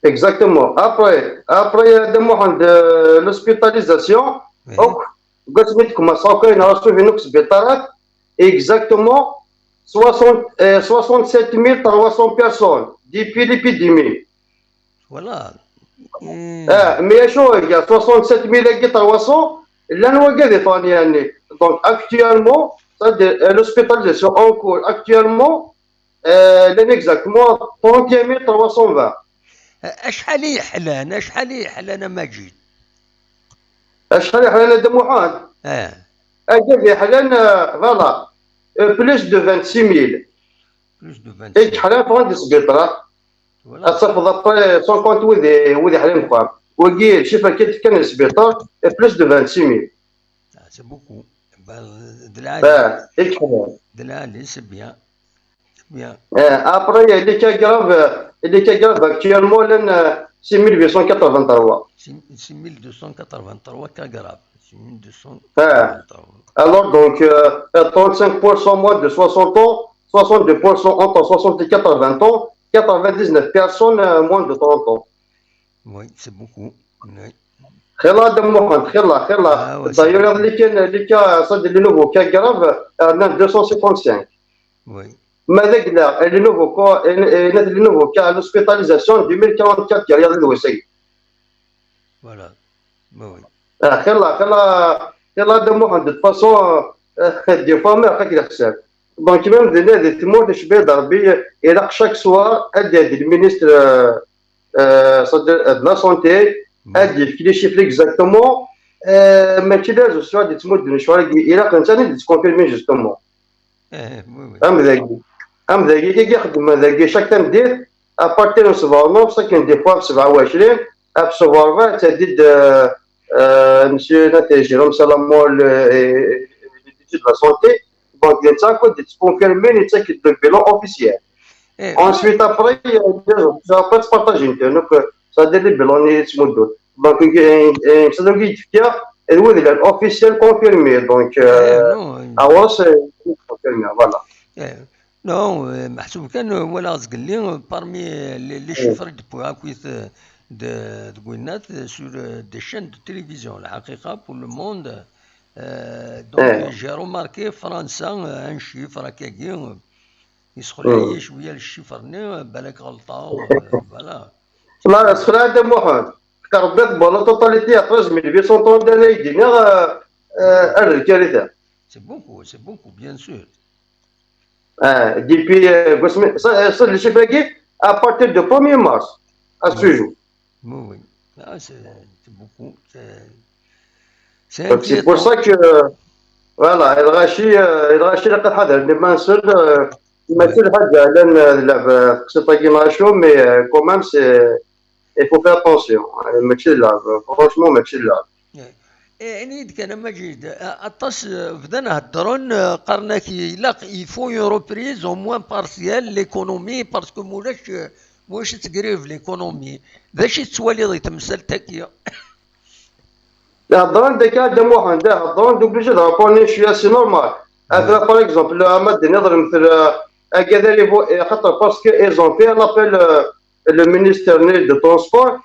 Exactement. Après l'hospitalisation, exactement 67 300 personnes depuis l'épidémie. Voilà. Mais il y a 67 300, donc actuellement, l'hospitalisation en cours actuellement, exactement 31 320. اشحال يحلان ماجد اشحال يحلان دموحان اجل يحلان فوالا بلوس دو 26000 اي حلان فوند السبيطرا اصافد ابري 50 وذي حلان فام وكي شوف كان السبيطار بلوس دو 26000 سي بوكو دلالي سي بيان bien. Après, il y a des cas graves actuellement, c'est 1883. 6283 cas graves. 6283. Alors, donc, 35% moins de 60 ans, 62% entre 64 et 80 ans, 99 personnes moins de 30 ans. Oui, c'est beaucoup. Oui. D'ailleurs, les cas, ça, les nouveaux cas graves, 255. Oui. ماذا قلنا لي نوفو كا لوسبيتاليزاسيون 2044 كي رياض الوسي فوالا وي خلا دمو عند فاسون دي فوا ما هكاك الحساب دونك ميم دي تموت شبيه ضربي الى شاك سوار ادي المينيستر صدر لا سونتي ادي في لي شيفر اكزاكتومون ماشي لازم سوا دي تموت دي شويه الى كنت دي تكونفيرمي جوستومون ام ذاكي كي يخدم ذاكي شاك تندير ابارتير من 7 كاين دي فوا ب 27 ب 20 تديد مسيو ناتي جيروم سالامون ديتي لا سونتي دونك تاكو دي تكونفيرمي تاكد بالبيلون اوفيسيال Ensuite, après, ça va pas se partager. Donc, ça délibère, on est sur le dos. Donc, ça doit être fier. Et oui, il est officiel confirmé. Donc, alors, c'est confirmé. Voilà. Non, محسوب كان ولا قال لي parmi les chiffres de poids de Gwyneth sur des chaînes de télévision الحقيقة pour le monde. Donc j'ai remarqué France un chiffre هكاكي يسخن عليا شوية الشيفرني بالك غلطة فوالا. لا هذا محمد كربت بولا توتاليتي أخرج من 800 طن دانا يدينا الكارثة. C'est beaucoup bien sûr. Depuis ça le chiffre qui à partir du 1er mars à ce jour. Oui, c'est beaucoup. C'est pour ça que voilà الغاشي لقد حضر لما نصير ماشي الحاجة لأن نلعب سيطاكيناشو مي كومام سي il faut faire attention ماشي اللعب franchement ماشي اللعب. يعني كان مجيد أطاس بدنا هدرون قرنا كي لا يفو اون روبريز او موان بارسيال ليكونومي باسكو مولاش تقريف ليكونومي باش تسوالي ضي تمثل تاكيا. هضران ديك هذا محمد هضران دوك بليش هضرون شويه سي نورمال. هذا باغ اكزومبل عماد نهضر مثل هكذا لي خاطر باسكو ايزون في لابيل لو مينيستير دو ترونسبور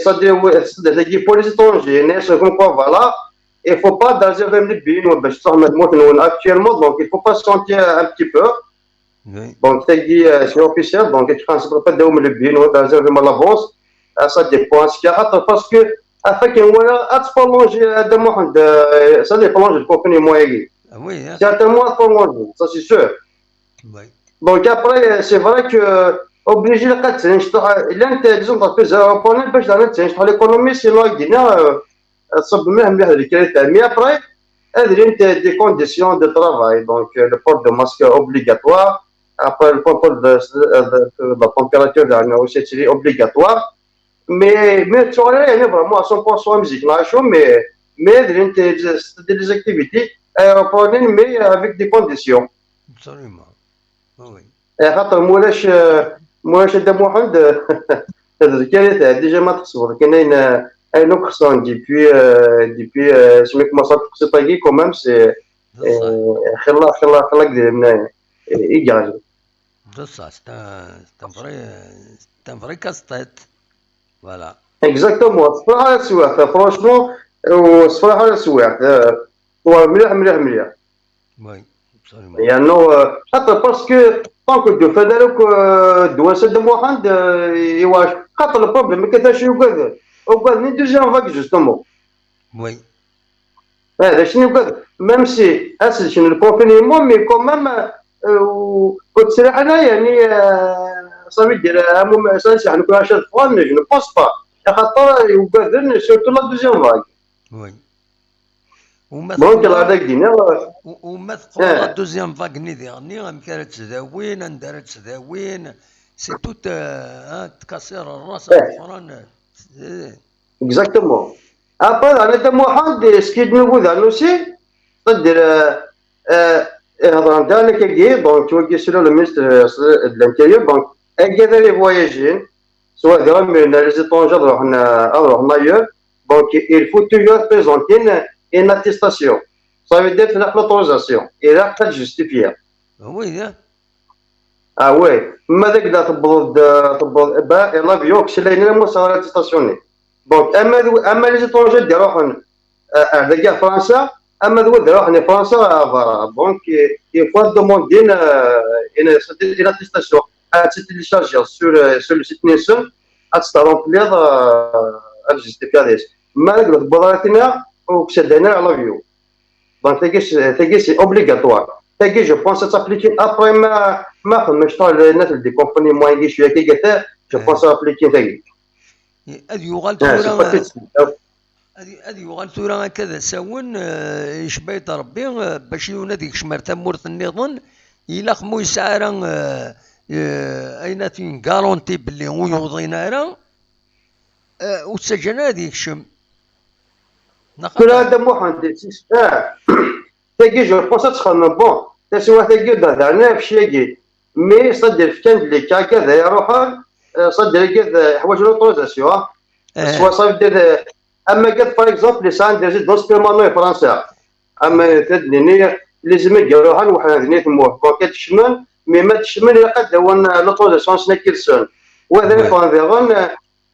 c'est-à-dire pour les étrangers, comme quoi, voilà, il ne faut pas d'aller vers les pays, actuellement, donc il ne faut pas se sentir un petit peu. Donc, c'est officiel, donc il ne faut pas d'aller les pays, d'aller vers l'avance, ça dépend. Parce que, afin qu'il y ait ça dépend de la compagnie moyenne. Certainement, ça c'est sûr. Donc, après, c'est vrai que obligé de l'intégration de باش نتعيش l'économie sinon يدينا تصب مليح الكارثة. Mais après هذه des conditions de travail, donc le port de masque obligatoire, après le contrôle de la température aussi c'est obligatoire. Mais tu vois يعني vraiment à 100% musique là chaud mais des activités aéroportuaires mais avec des conditions. Absolument. Oui. خاطر مولاش هذا محمد هذا الكارثة ديجا ما تصور كاين un autre son depuis سميك ما صار في طاقي كومام سي خلا قدر يجاز. Ça c'est un vrai casse-tête. Voilà. Exactement. الصراحة سواح فرانشمون والصراحة سواح هو مليح. Oui. Absolument. يعني حتى باسكو طونك دو فدالك دواسة دو محمد يواش خاطر البروبليم كيفاش يوقف ني دوزيام فاك جوستومون. وي. هذا شنو يوقف ميم سي اسل شنو الكونفينيمون مي كومام وتسرح انا يعني صافي دير سانسي حنا كل 10 فوا جو نو بونس با خاطر يوقف سورتو لا دوزيام فاك. وي. دونك هذاك دينا وما تقول لا دوزيام فاك ني ديغني كانت تداوين ندارت تداوين سي توت تكسر الراس الاخرى. اكزاكتومون ابا انا تا محمد سكيد نقول عنو سي تدير هضر نتاعنا كي دونك توقي سلو لو مينستر دو لانتيريور دونك هكذا لي فواياجين سواء ديرا من لي زيتونجا روح نايور دونك il faut toujours présenter une attestation. Ça veut dire l'autorisation. Et là, tu as justifié. Oui, Ah ouais. Mais dès que tu as l'avion, c'est là ça va attestationner. Donc, les étrangers de la France, de France, donc il faut demander une attestation. Tu télécharges sur le site Nielsen, tu remplir à justifier. Mais tu as ou que c'est donné à l'avion. Donc, c'est obligatoire. Je pense que ça s'applique après ma je des compagnies moyennes je pense que ça s'applique. هذه يغال ثورة هكذا ساون يشبيط ربي باش ينادي كشمر تمورت النظام إلا خمو يسعر أين تين غارونتي باللي هو يوضينا راه وتسجل هذيك الشم. كل هذا محمد تاقي جو بونس تخمم بون تسوى تاقي دهنا في شيء مي صدر في كان اللي كذا يروح صدر كذا يحوج لوتوريزاسيون سوا صافي اما كذا باغ اكزومبل سان دي ريزيدونس بيرمانون فرنسا اما تدني لازم يروح واحد هذني تموه كون تشمل مي ما تشمل يقد هو لوتوريزاسيون سنا كيلسون وهذا فانفيرون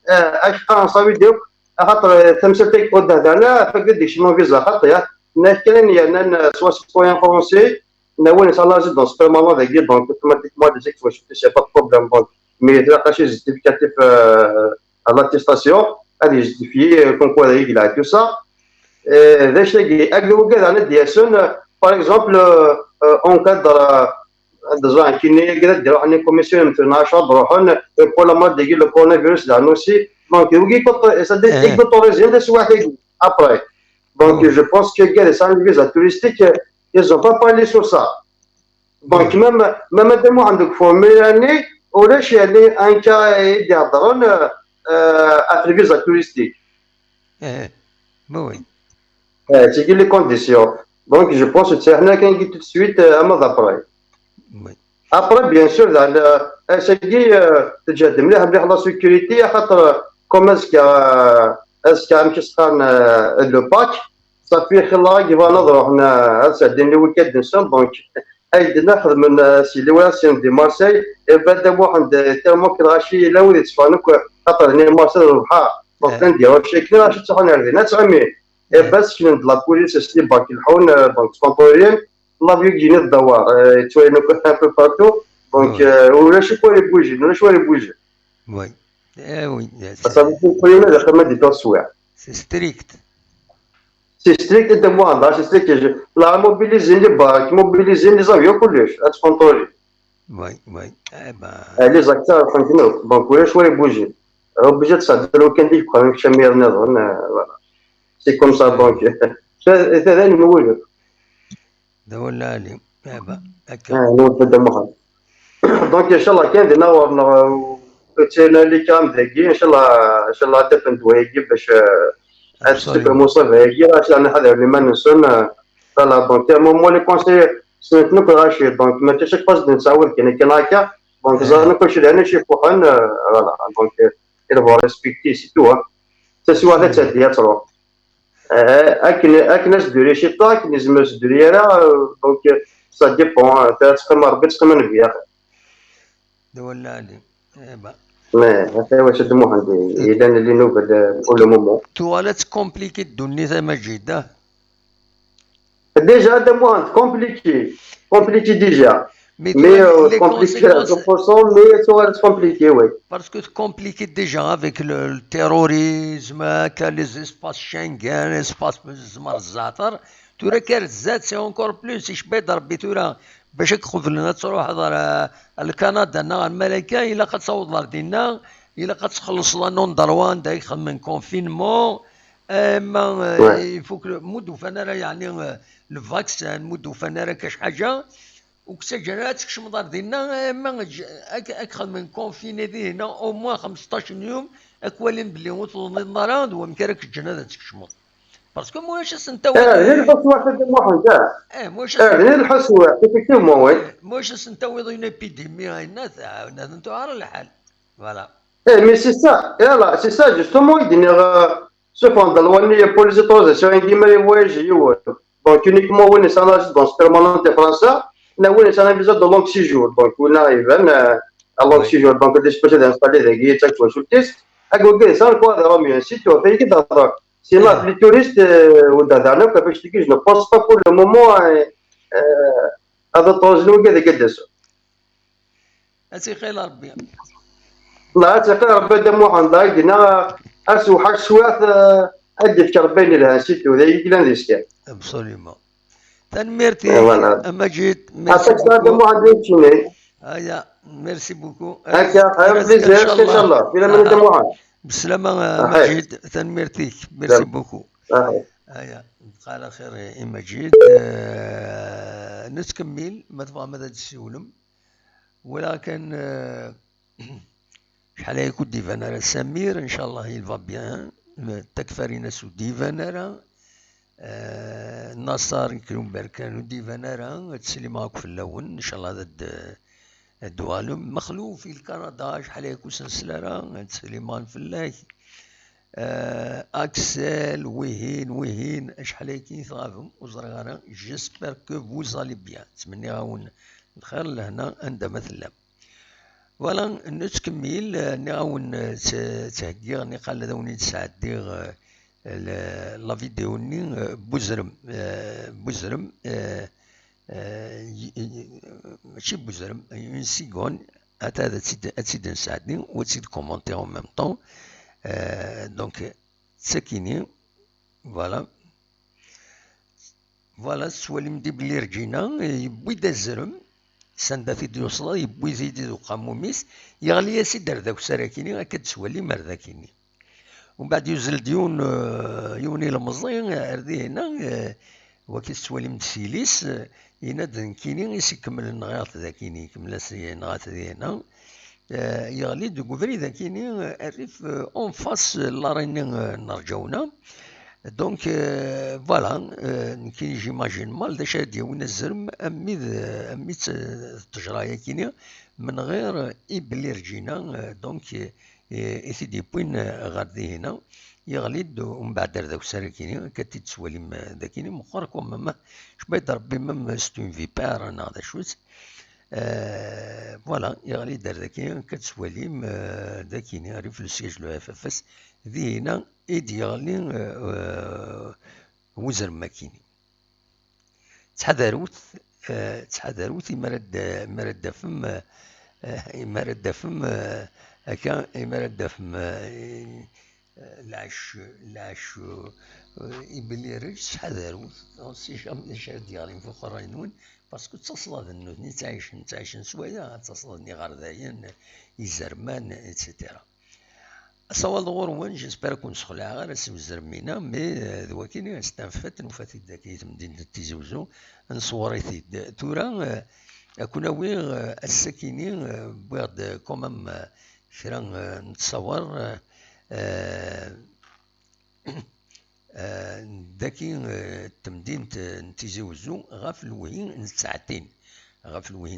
اش صافي ديك خاطر تمثلتك قد هذا فقد يشمل فيزا خاطر نحكي يعني سوا سيتويان فرونسي ناول صار ريزيدونس بيرمانون ذاك دونك اوتوماتيكمون ديزيك واش سي با بروبليم دونك مي تلقى شي جيستيفيكاتيف لاتيستاسيون هذه جيستيفيي كونكو هذا يقلع تو سا ذا شتاقي اكدو كذا على دياسون باغ اكزومبل اون كادر ديجا كيني كذا ديرو عندي كوميسيون مثلا 10 بروحون بور مال ديال لو كورونا فيروس دانو سي دونك وكي كنت سا دي اوتوريزين دي واحد ابري دونك جو بونس كو كذا سان فيزا توريستيك ils n'ont pas parlé sur ça. Donc, même دمو عندك فورميلاني ولاش يعني ان كا يهضرون افري فيزا توريستيك. وي. تيجي لي كونديسيون. دونك جو بونس حنا كنجي تو سويت اما دابري. وي. ابري بيان سور على اسكي تجاد مليح لا سيكوريتي خاطر كوم اسكا مشي سخان لو باك صافي خلاص كيفا نضرو حنا ساعدين لي ويكاند نسون دونك ايد ناخذ من سي لي واسيون دي مارسي بدا واحد تاعو كراشي لا وليت فانوك خاطر هنا مارسي البحر دونك نديرو شكل راش تحون عندنا 900 بس كنا لا بوليس سلي باك الحون دونك سبونطوريين لا فيو كيجيني الدوار توينوك ان بو بارتو دونك ولا شي كوالي بوجي ولا شوالي بوجي وي وي صافي كلنا داخل ما ديتو السوايع سي ستريكت سي ستريكت انت موان سي ستريكت لا موبيليزين لي باك موبيليزين لي زافيون كلش اتسبونطوري وي وي لي زاكتور فهمتني دونك ولا شويه بوجي اوبليجي تصدرو كان ديك بقى شامير نظن فوالا سي كوم سا دونك هذا نولد دولة عليهم هكا نولد موان دونك ان شاء الله كان نور تينا اللي كان ذاكي ان شاء الله تفند وهيك باش السوبر مصاب هيك راش انا هذا اللي ما ننسون فوالا دونك مو لي كونسي سنتنوك راشي دونك ما تشك باش نساول كان هكا دونك زعما كلشي انا شي فوحن فوالا دونك il faut respecter c'est tout سي واحد تاع تروح اكن ندير شي طاك لازم ندير انا دونك سا ديبون تقيم ربي تقيم نبيا دولة عليهم هذا واش دمو عندي الا اللي نوبل كل مومون تواليت كومبليكي الدنيا زي ما جيده ديجا دمو عند كومبليكي ديجا مي كومبليكي 100% مي تواليت كومبليكي وي باسكو كومبليكي ديجا افيك التيروريزم كان لي اسباس شنغان اسباس زمر الزعتر تورا كانت زاد سي اونكور بلوس يشبيد ربي تورا باش يخذ لنا تروح هذا الكندا نا الملكه الا قد تصوض لاردينا الا قد تخلص لا نون دروان دا يخدم من كونفينمون اما يفوك مدو فنرا يعني الفاكسان مدو فنرا كاش حاجه وكسجلات كش مدار دينا اما اكخذ من كونفيني ذي هنا او موان 15 يوم اكوالين بلي وصلوا للنار ومكرك الجنازه تكشمط باسكو موش سنتوي غير الحس واحد واحد كاع موش غير الحس واحد ايفيكتيفمون وي موش سنتوي اون ايبيديمي هاي الناس انتو عار الحال فوالا مي سي سا يلا سي سا جوستومون يدير سو فوندالواني بور لي اوتوريزاسيون ديما لي فواياجي هو دونك يونيكمون وين سان ريزيدونس بيرمانون دي فرنسا لا وين سان فيزا دو لونغ سيجور دونك وين ايفان لونغ سيجور دونك ديش باش انستالي ذاك تاك شو تيست اكو كاين سان كوادرو مي سي تو فايك تهضر سي لا لي توريست ودهنا باش تيجي جو بونس با بور لو مومون هذا طوزلو كذا قداسو اسي خير ربي لا تقي ربي دمو عندها قلنا اسو حاج سواث ادي في ربي لها سيتو ذا يقلان ديسكا ابسوليومون تنميرتي اما جيت ميرسي دمو عندي تشيني هيا ميرسي بوكو هكا بليزير ان شاء الله الى من دمو عند بسلامة مجيد تنميرتيك ميرسي بوكو هيا بقى على خير يا مجيد نتكمل ما تبغى ماذا تسولم ولكن شحال يكون ديفانارا سمير ان شاء الله يلفا بيان تكفري ناس ديفانارا نصار كلهم بركان ديفانارا تسلي معاك في اللون ان شاء الله هذا دوالم مخلوف في الكندا شحال هاك وسنسلارا سليمان فلاك اكسل وهين شحال هاكي ثغافهم وزرغانا جيسبر كو فوز الي بيان نتمنى غاون الخير لهنا عندما ثلام فوالا نتكمل نغاون تهكي ني قال داوني تسعدي لا فيديو ني بوزرم ماشي بوزرم اون سيكون هذا تزيد نساعدني وتزيد كومونتي اون ميم طون دونك تساكيني فوالا سوالي مدي بلي رجينا يبوي دا الزرم سندا في ديوصلا يبوي زيدي ذو قاموميس يغلي ياسي درداك سراكيني هكا تسوالي مرداكيني ومن بعد يوزل ديون يوني المزين اردي هنا وكي تسوالي مدسيليس يناد كيني يكمل النغاط ذاكيني يكمل النغاط ذي هنا يغلي دو فريدا كيني عرف اون فاس لاريني نرجعونا دونك فوالا كي جيماجين مال دا شاد يونا الزرم امي تجرايا كيني من غير بلي رجينا دونك اثيدي بوين غادي هنا يغلي ومن بعد ذاك ساراكيني كتي تسوالي ذاكيني مخركم ما شبيت ربي مم ستون فيبار انا هذا شوت فوالا يغلي دار ذاكيني كتسوالي ذاكيني عرف لو سياج لو اف اف اس ذي هنا ايدي يغلي وزر ماكيني تحذروت مرد فم هكا مرد فم العش يبلي ريش تحذروت سي جامي شاد ديالي في اخرين باسكو تصلاد النوثني تعيش سوايا تصلادني غرداين يزرمان اتسيتيرا صوال غوروان جيسبر كون سخلع غير سوزرمينا مي ذواكيني استنفت نوفات ذاكي مدينة تيزي وزو نصوريتي تورا اكون وي السكيني بواحد كومام كرا نتصور ذاكي تمدين تيزي وزو غاف الوهين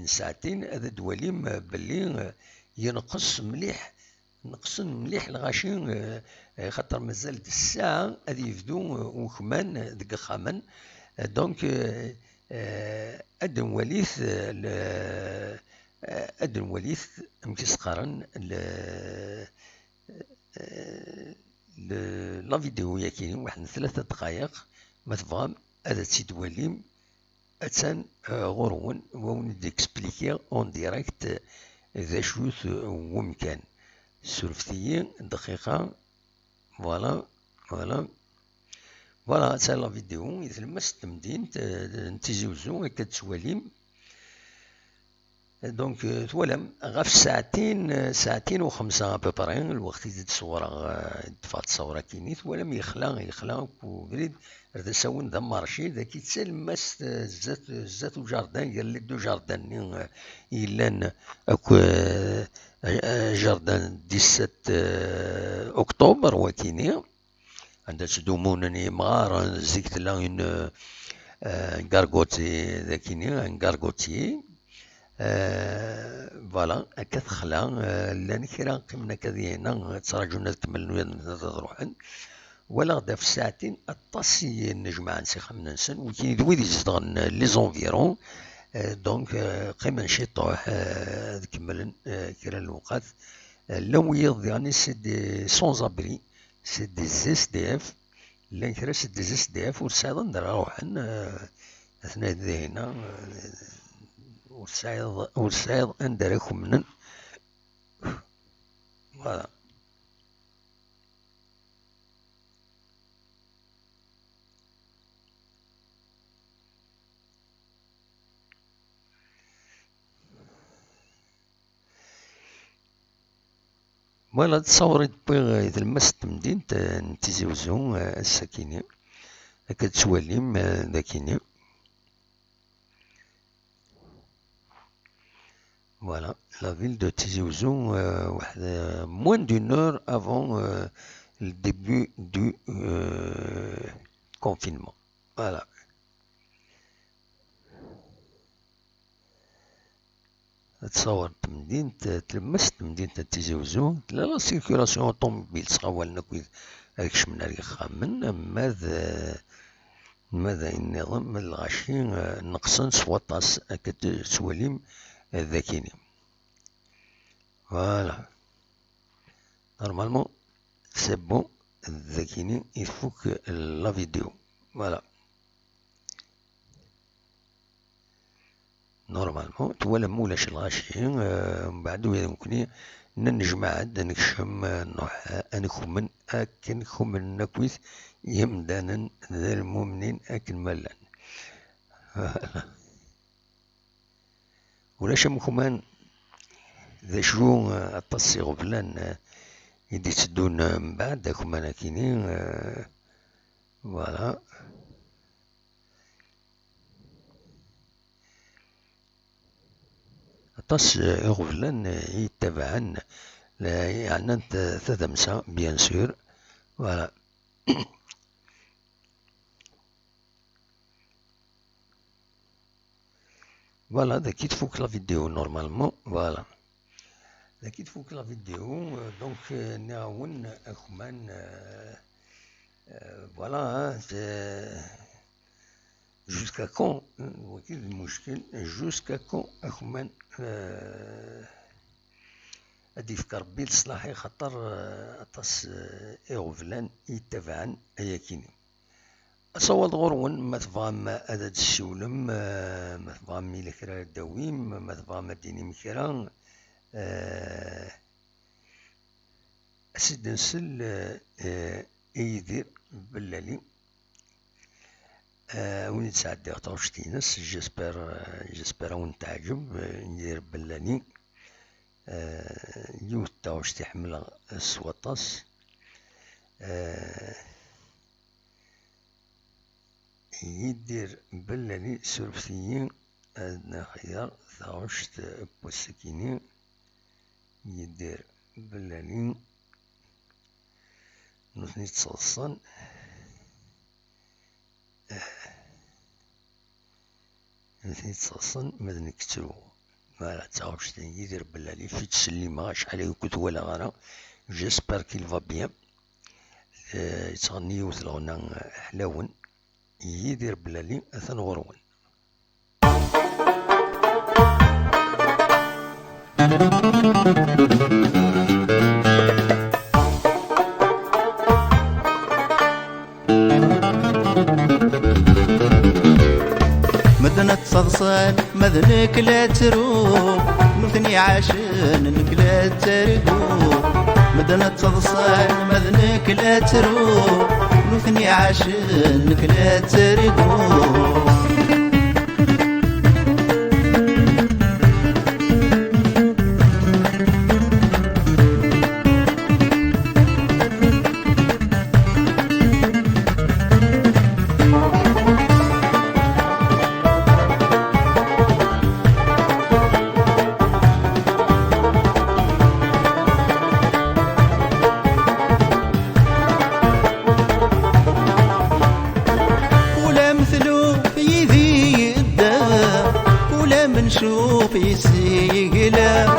ساعتين هذا دواليم باللي ينقص مليح الغاشي خاطر مازال الساعة غادي يبدو وكمان ديك خامان دونك أدن وليث مكيسقارن لا فيديو ياكيني واحد 3 دقائق ما تبغام هذا تسيد وليم اتسان غورون وون ديكسبليكي اون ديريكت ذا شوث ومكان سولفتي دقيقة فوالا تسال لا فيديو يتلمس تمدين تيزوزو هكا تسواليم دونك توالم غاف ساعتين وخمسة ببري الوقت يزيد صورة دفعت صورة كيني توالم يخلا وبريد رد ساون ذا مارشي ذاك يتسلمس زات وجاردان قال لك دو جاردان يلان اكو جاردان 17 اكتوبر وكيني عندها تدومونني مغار زيكت لا اون غارغوتي ذاكيني غارغوتي فوالا هكا تخلا لان كيرا قمنا كذي هنا تراجعنا تكملنا تروحن ولا غدا في ساعتين الطاسي نجمع نسي خمنا نسن وكاين دويد يزدغن لي زونفيرون دونك قيما نشي طوح كملن كيرا الوقت لو يض يعني سي دي سون زابري سي دي اس دي اف لان كيرا سي دي اس دي اف ورسايض ندرا روحن اثناء ذي هنا ورسايض اندراكم منن فوالا فوالا تصورت بوي تلمس تمدين تيزي وزو الساكيني هكا تسواليم ذاكيني فوالا لا فيل دو تيزي وزو واحد موان دون اور افون الديبي دو كونفينمون فوالا تصور تمدينة تلمس تمدينة تيزي وزو لا سيركولاسيون اوطوموبيل تخاول نكويد هاكش من هاك خامن ماذا النظام من الغاشي نقصن سواطاس هاكا تواليم ذاكيني فوالا نورمالمون سي بون ذاكيني يفوك لا فيديو فوالا نورمالمون توالى مولاش الغاشي من بعدو يمكن نجمع عاد نكشم نروح انكمن اكن كمن نكويث يمدانا ذا المؤمنين اكن ملان ولاش مكمان ذا شو التصي غفلان يدي تدون من بعد كمان كينين فوالا التص غفلان يتبعن يعني انت تدمسا بيان سور فوالا فوالا ذاك يتفوك لا فيديو نورمالمون فوالا ذاك يتفوك لا فيديو دونك نعاون اخوان فوالا جوسكا كون وكيل المشكل جوسكا كون اخوان هادي يفكر ربي لصلاحي خاطر اطاس اغفلان يتبعن اياكيني صوت غرون ما تفهم هذا الشولم ما تفهم ميلا كرا الدويم ما تفهم ديني مكرا اسد نسل يدير بلالي وين تسعدي عطاوشتينس جيسبر وين تعجب ندير بلاني يوت تاوش تحمل السواطاس يدير بلاني سورفثيين ادنا خيار تاوشت بوسكيني يدير بلاني نثني تصصن ماذا نكتبو ما تعرفش يدير بلالي في تسليمة شحال يكوت ولا غانا جيسبر كيل فا بيان يتغني يوث الغنى حلاون يدير بلالي اثن غرون مدنا تصدصان مذنك لا تروح نثني عاشن انك لا ترقو مدنا تصدصان مذنك لا تروح نثني عاشن انك لا ترقو نشوف يسيقلا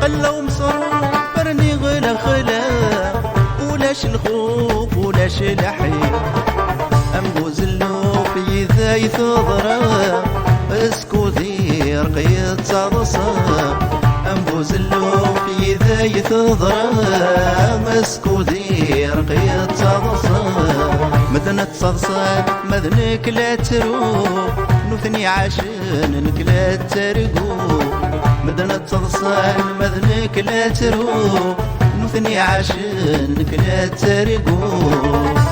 قلو مصروف برني غلا خلا ولاش الخوف ولاش الحيل أمبوز اللوف يذاي ثضرا اسكو ذي رقية تصدصا أمبوز اللوف يذاي ثضرا اسكو ذي رقية تصدصا مدنا تصدصا مذنك لا تروح نثني عاشن انك لا ترقو مدنا تصدصان مذنك لا تروح نثني عاشن انك لا ترقو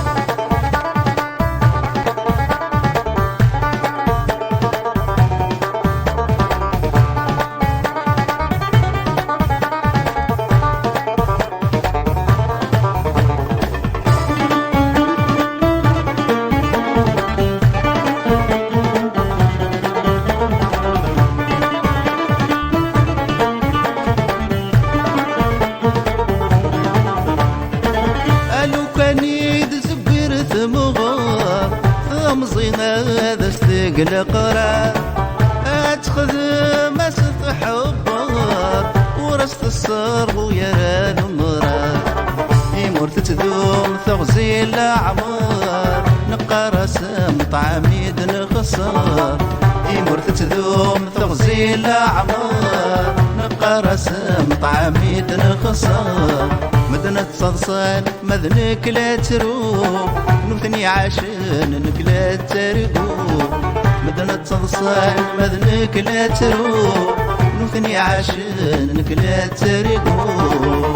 مزينة هذا استقل قرار اتخذ ما ستحبه الصر ويا المرار يمر تتذوم تغزي الأعمار نقى رسم طعميد نخسر يمر تتذوم تغزي الأعمار نقى رسم طعميد نخسر مدنة صلصال مذنك لا تروح نوثني عاشن نكلا ترقوب مدنة صلصال مذنك لا تروح نوثني عاشن نكلا ترقوب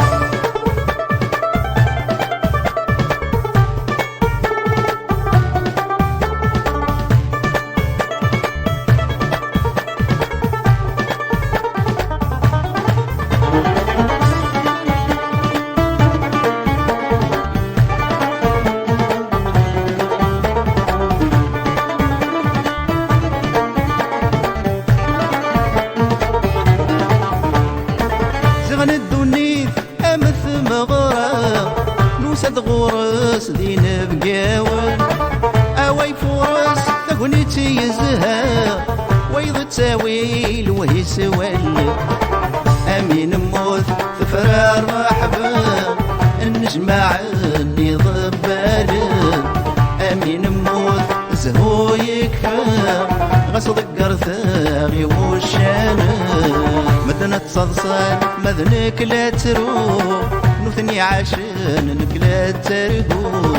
نوسد غورس دين بقاول أواي فورس تغنيتي يزهى ويض تساويل وهي سوال أمين موت ثفرار محبا النجمع اللي ضبال أمين موت زهو يكفى غصد قرثاغي وشان مدنة صلصال مذنك لا تروح نوثني عاشن نكلا ترقوب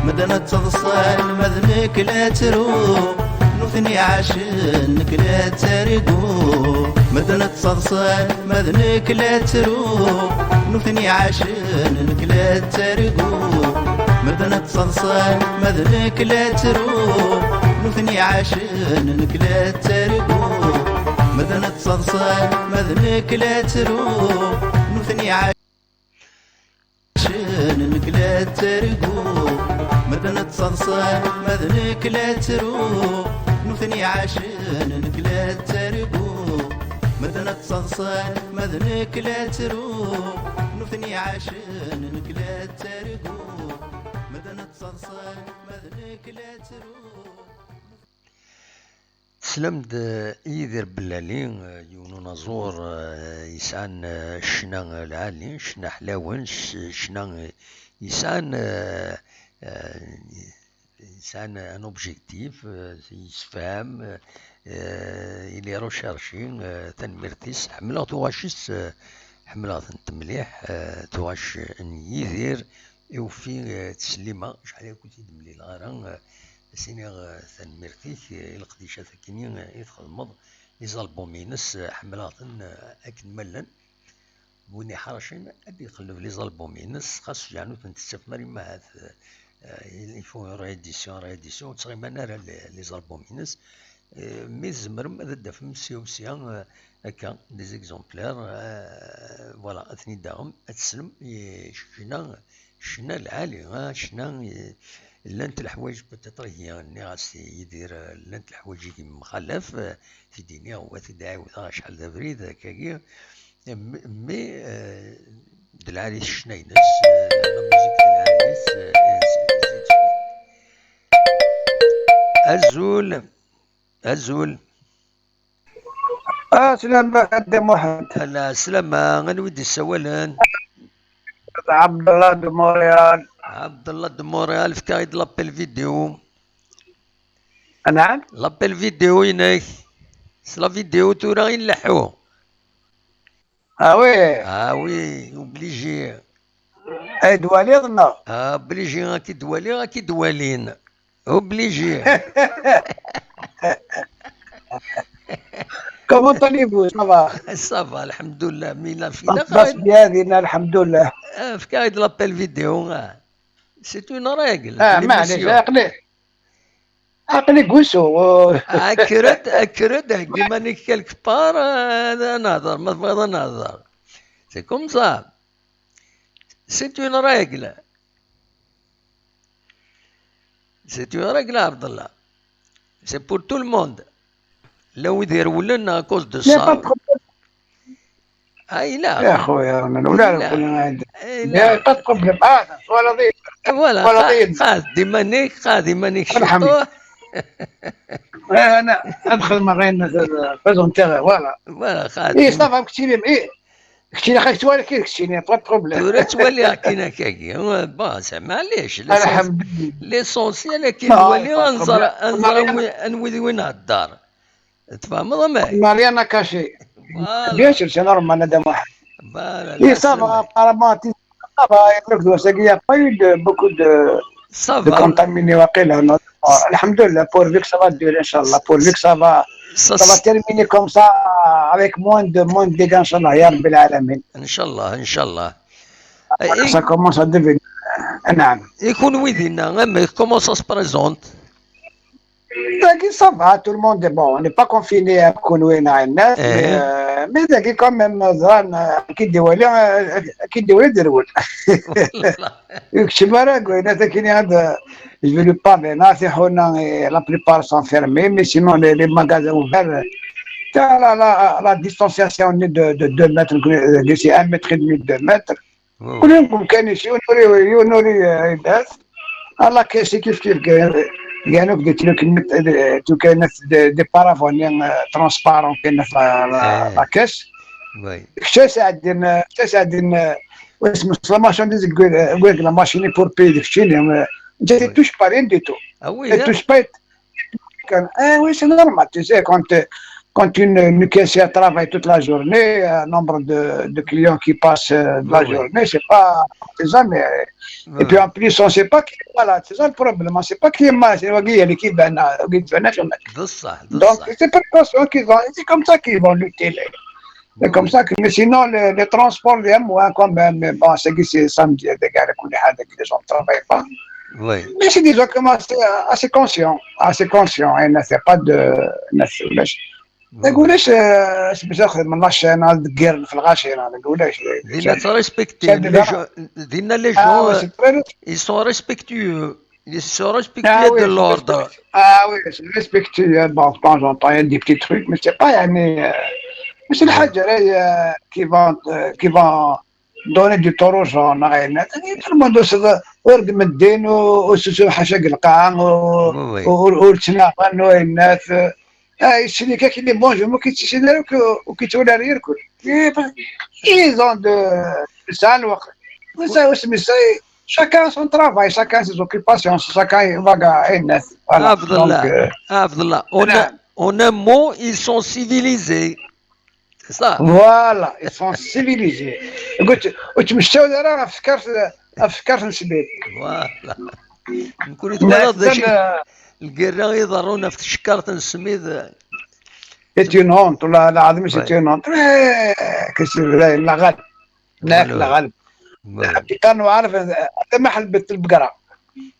مدنة صلصال مذنك لا تروح نوثني عاشن نكلا ترقوب مدنة صلصال مذنك لا تروح نوثني عاشن نكلا ترقوب مدنة صلصال مذنك لا تروح نوثني عاشن نكلا ترقوب مدنة صلصال مذنك لا تروح نوثني عاشن نكلا ترقوب مدنة صلصال مذنك لا تروح نوثني عاشن نكلا ترقوب مدنة صلصال مذنك لا تروح نوثني عاشن نكلا ترقوب مدنة صلصال مذنك لا تروح تسلمد يدير بلالين يونو نزور يسعن شنا العالي شنا حلاون شنا يسعن ان اوبجيكتيف يسفهم الي روشارشي تنميرتيس حملا تواشيس حملا تمليح تواش يدير يوفي تسليمه شحال كنت ملي الغران سيني تنميرتيك القديشة ثكيني يتخدمض ليزالبومينس حملاطن أكد ملن بوني حرشين أبي يقلب ليزالبومينس خاص جانو تنتستثمر ما هذا يفو ريديسيون تغيما نرى ليزالبومينس مي زمرم هذا دافم سيان هكا دي زيكزومبلير فوالا أثني داهم أتسلم شنا العالي شنا لانت الحوايج بتطري هي غاس يدير لانت الحوايج مخالف في دينيا وتدعي وثا شحال ذا بريد هكاكي مي دلعاليس شناينس لا ميوزيك دلعاليس أزول سلام قدام محمد هلا سلامة غنودي السوالان عبد الله دو موريال عبد الله دو موريال فتايد لابيل فيديو نعم لابيل فيديو يناك سلا فيديو تورا ينلحو وي اوبليجي اي دوالي ظنا اوبليجي راكي دوالي راكي دوالين اوبليجي كومون طالبو صافا صافا الحمد لله ميلا فينا بس بهذه الحمد لله في كايد لابيل فيديو سي اون راغل معليش عقلي كوسو اكرد كيما نيك كالك بار هذا نهضر ما تبغى نهضر سي كوم سا سي اون راغل عبد الله سي بور تو الموند لو يدير ولنا كوز دو صا اي لا يا خويا انا ولا كلنا عندنا قد قبل ولا ضيق ولا قاد ديما نيك شفتوه انا ادخل ما غير فازون تاعي ولا خاد اي صافا كتير كنتيني خايف توالي كنتيني با بروبليم. تورا توالي كينا كاكي باسا معليش الحمد لله. ليسونسيال كي نولي انوي وين الدار تفهم ما ماريانا كاشي بيان سور سي نورمال هذا واحد. Oui, ça va, apparemment, ça va, il n'y a pas eu beaucoup de contaminés. Alhamdulillah, pourvu que ça va durer, Inch'Allah, pourvu que ça va terminer comme ça, avec moins de dégâts, Inch'Allah, ya Rabbil Alamin. Inch'Allah. Ça commence à devenir, Et qu'on oui, mais comment ça se présente? Ça va, tout le monde est bon, on n'est pas confiné à Koulouina, mais quand même, أكيد دولي درول. Je vais lui parler. La plupart sont fermés, mais sinon les magasins ouverts. La distanciation est de 2 mètres, d'ici 1,5 mètre, 2 mètres. كلهم كانوا يونوري الناس. الله كيف كانوا قلت لك كانت دي بارافون ترانسبارون كاين في لا كاس. تساعدين واسم السلاماشون يقول لك لا ماشيني بور بي ديكشيني انت توش با رين دي تو. توش با كان oui c'est normal, tu sais quand une caissière travaille toute la journée, nombre de clients qui passent la journée, c'est pas jamais. Et puis en plus, on ne sait pas qui est malade, c'est ça le problème, on ne sait pas qui est malade, c'est qui est donc c'est précaution qu'ils ont, c'est comme ça qu'ils vont lutter. C'est comme ça que, mais sinon les transports, il y a moins quand même, mais bon, c'est que c'est samedi, des gars qui les gens ne travaillent pas. Oui. Mais c'est déjà commencé assez conscient, et ne fait pas de. نقولش باش من الشينا الدقير في الغاشينا نقولش دينا تريسبكتي دينا لي جون ils sont respectueux de l'ordre. Oui, c'est respectueux. Bon, de temps en temps, il y a des petits trucs, mais c'est pas mais c'est الحاجة qui vont donner du tort aux gens. Tout le monde se ورد من الدين وسوسو حشق القاع وتناقن والناس الشركة كي اللي بونجو ما كيتشري وكيتولى يركل. ils ont ça الوقت وسمي chacun son travail, chacun ses occupations, chacun va الناس. عبد الله en un mot ils sont civilisés. C'est ça. Voilà, ils sont civilisés. قلت وتمشاو راه فكرت نسبيت. فوالا نكون تولى القرا يضرونا في شكارة السميد. C'est une honte, العظيم c'est une honte. كسر لا غالب. لا غالب. كانوا عارف هذا محل بيت البقرة.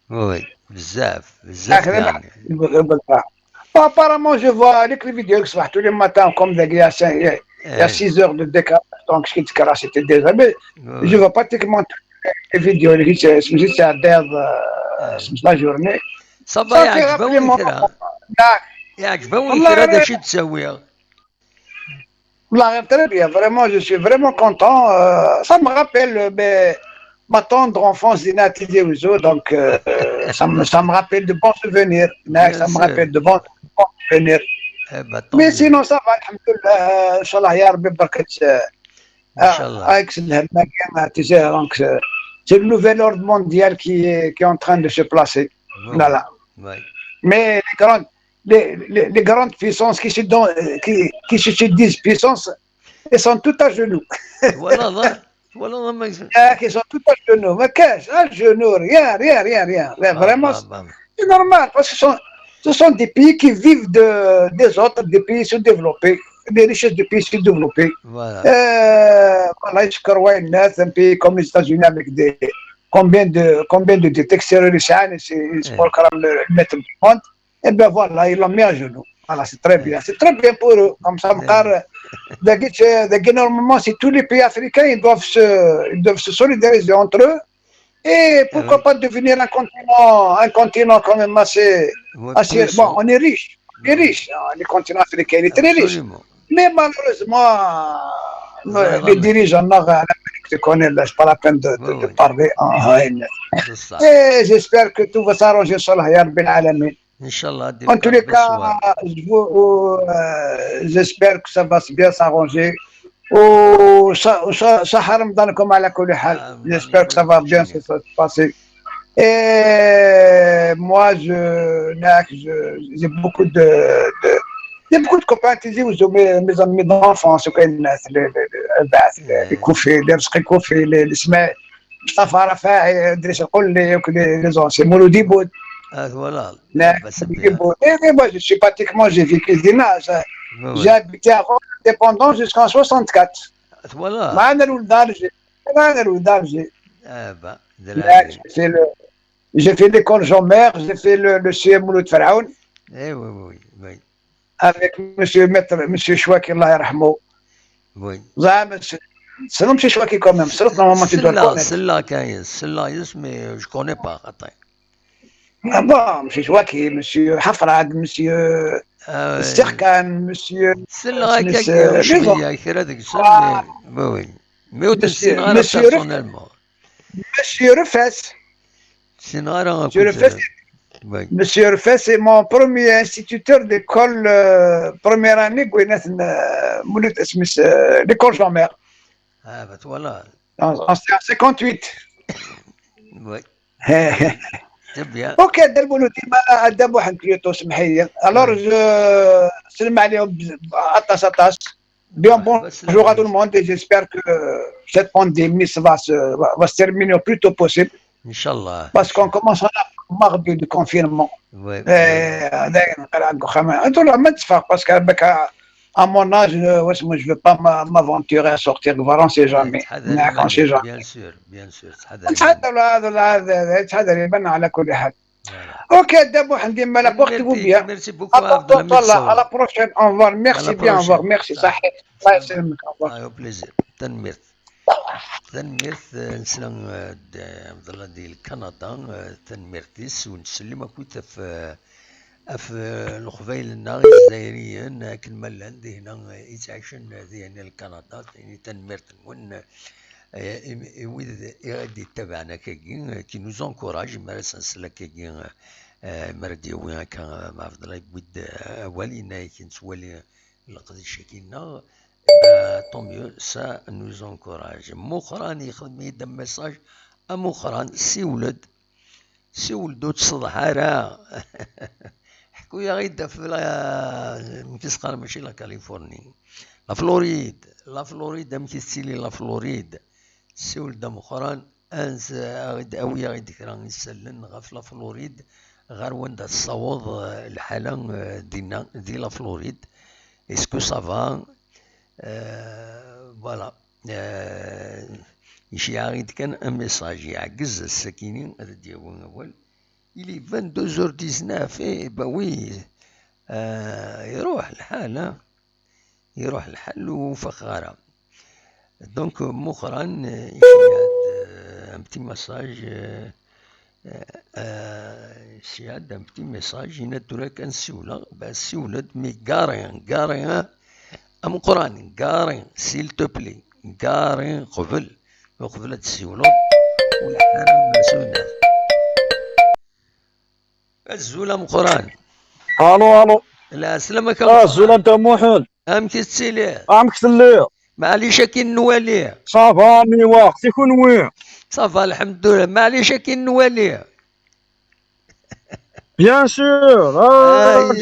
وي بزاف يعني. البقرة. Apparemment je vois les vidéos qui sortent tous les matins comme il y a 6 heures de décalage, donc ce qui décalage c'était déjà, mais je vois pratiquement les vidéos qui c'est à la journée. صبا يعجبوني الكرا. يعجبوني الكرا هذا شي تسويه. والله très bien, vraiment je suis vraiment content. Ça me rappelle ma tendre enfance d'Inatisé Ouzo, donc ça me rappelle de bons souvenirs. Ça me rappelle de bons souvenirs. Mais sinon ça va, alhamdoulilah, Inch'Allah, ya Rabbi barkat. Avec donc c'est le nouvel ordre mondial qui est en train de se placer. Voilà. Mais les grandes puissances qui se disent puissances, elles sont toutes à genoux. Qui sont toutes à genoux. Mais qu'est-ce? À genoux, rien. Vraiment, c'est normal, parce que ce sont des pays qui vivent des autres, des pays sous-développés, des richesses de pays sous-développés. Voilà, un pays comme les États-Unis avec combien de détecteurs terroristes, c'est pour le mettre au monde. Et bien voilà, ils l'ont mis à genoux. Voilà, c'est très bien. C'est très bien pour eux. Comme ça, normalement, si tous les pays africains ils doivent se solidariser entre eux. Et pourquoi pas devenir un continent quand même assez bon, on est riche. Le continent africain est très riche. Mais malheureusement, les dirigeants l'Amérique te connaissent, c'est pas la peine de parler en haine. Et j'espère que tout va s'arranger sur la ya Rabbil Alamin. En tous les cas, j'espère que ça va bien s'arranger وصحة رمضانكم على كل حال. J'espère que ça va bien se passer. Et moi, j'ai beaucoup il y a beaucoup de copains qui disent mes amis d'enfance les كوفي les رزقي كوفي les اسماء مصطفى رفاعي ادريس القلي les anciens مولودي بود. Voilà. Et moi, je suis pratiquement, j'ai vécu des nages. J'ai habité à Rome indépendant jusqu'en 64. Voilà. J'ai fait l'école Jean-Mère, j'ai fait le CM Mouloud Faraoun. Eh oui. Avec monsieur Chouaki, Allah yarhamou. Oui. C'est non monsieur Chouaki quand même. C'est normalement tu dois le connaître. Celle-là, mais je ne connais pas. Attends. Ah bon, monsieur Chouaki, monsieur Hafrad, monsieur Stirkan, monsieur... celle-là, mais personnellement. Monsieur Refès. Monsieur Refès, c'est mon premier instituteur d'école, première année, l'école Jean-Mère. Ah, bah voilà. En 58. Oui. C'est bien. Ok, alors je salam عليهم atas. Bien bonjour à tout le monde et j'espère que cette pandémie va se terminer le plus tôt possible. Inch'Allah. Parce qu'on commence à marre du confinement. Oui. Parce qu'à mon âge, je ne veux pas m'aventurer à sortir devant, on ne sait jamais. Bien sûr. Ok, d'abord, la portez-vous bien. Merci beaucoup. À la prochaine, au revoir. Merci bien, au revoir. Merci, Sahih. Au plaisir. تنميرت نسلم عبد الله ديال كندا تنميرتيس ونسلم كنت في القبائل الجزائريين كلمة عندي هنا يتعشن يعني الكندا يعني تنميرت ون ويد غادي تبعنا كي نوز انكوراج مارس نسلا كي مردي وين كان مع عبد الله بود اولينا كي نسولي لقد شكينا tant mieux, ça nous encourage. مؤخرا يخدم يدم ميساج مؤخرا سي ولدو تصدح راه حكويا غيدا في مكيسقال ماشي لا كاليفورني لا فلوريد مكيستيلي لا فلوريد سي ولدا مؤخرا انس غيد اويا غيد كرا نسلن غاف لا فلوريد غير وندا تصاوض الحاله دينا دي لا فلوريد اسكو سافا فوالا يشيعيد كان ان ميساج يعجز السكيني هذا ديالو اول الي 22h19 با وي يروح الحال وفخاره دونك مؤخرا يشيعد ان بتي ميساج يشيعد ان بتي ميساج ينادو كان سيوله بس سيولد مي كارين أم قران قارين سيل توبلي قارين قبل تسيولو والحرم مسؤولنا الزول أم قران الو لا سلامك الزول انت موحد ام كتسيلي ام كتلي معليش كي نوالي صافا مي وقت يكون وين صافا الحمد لله معليش كي نوالي بيان سور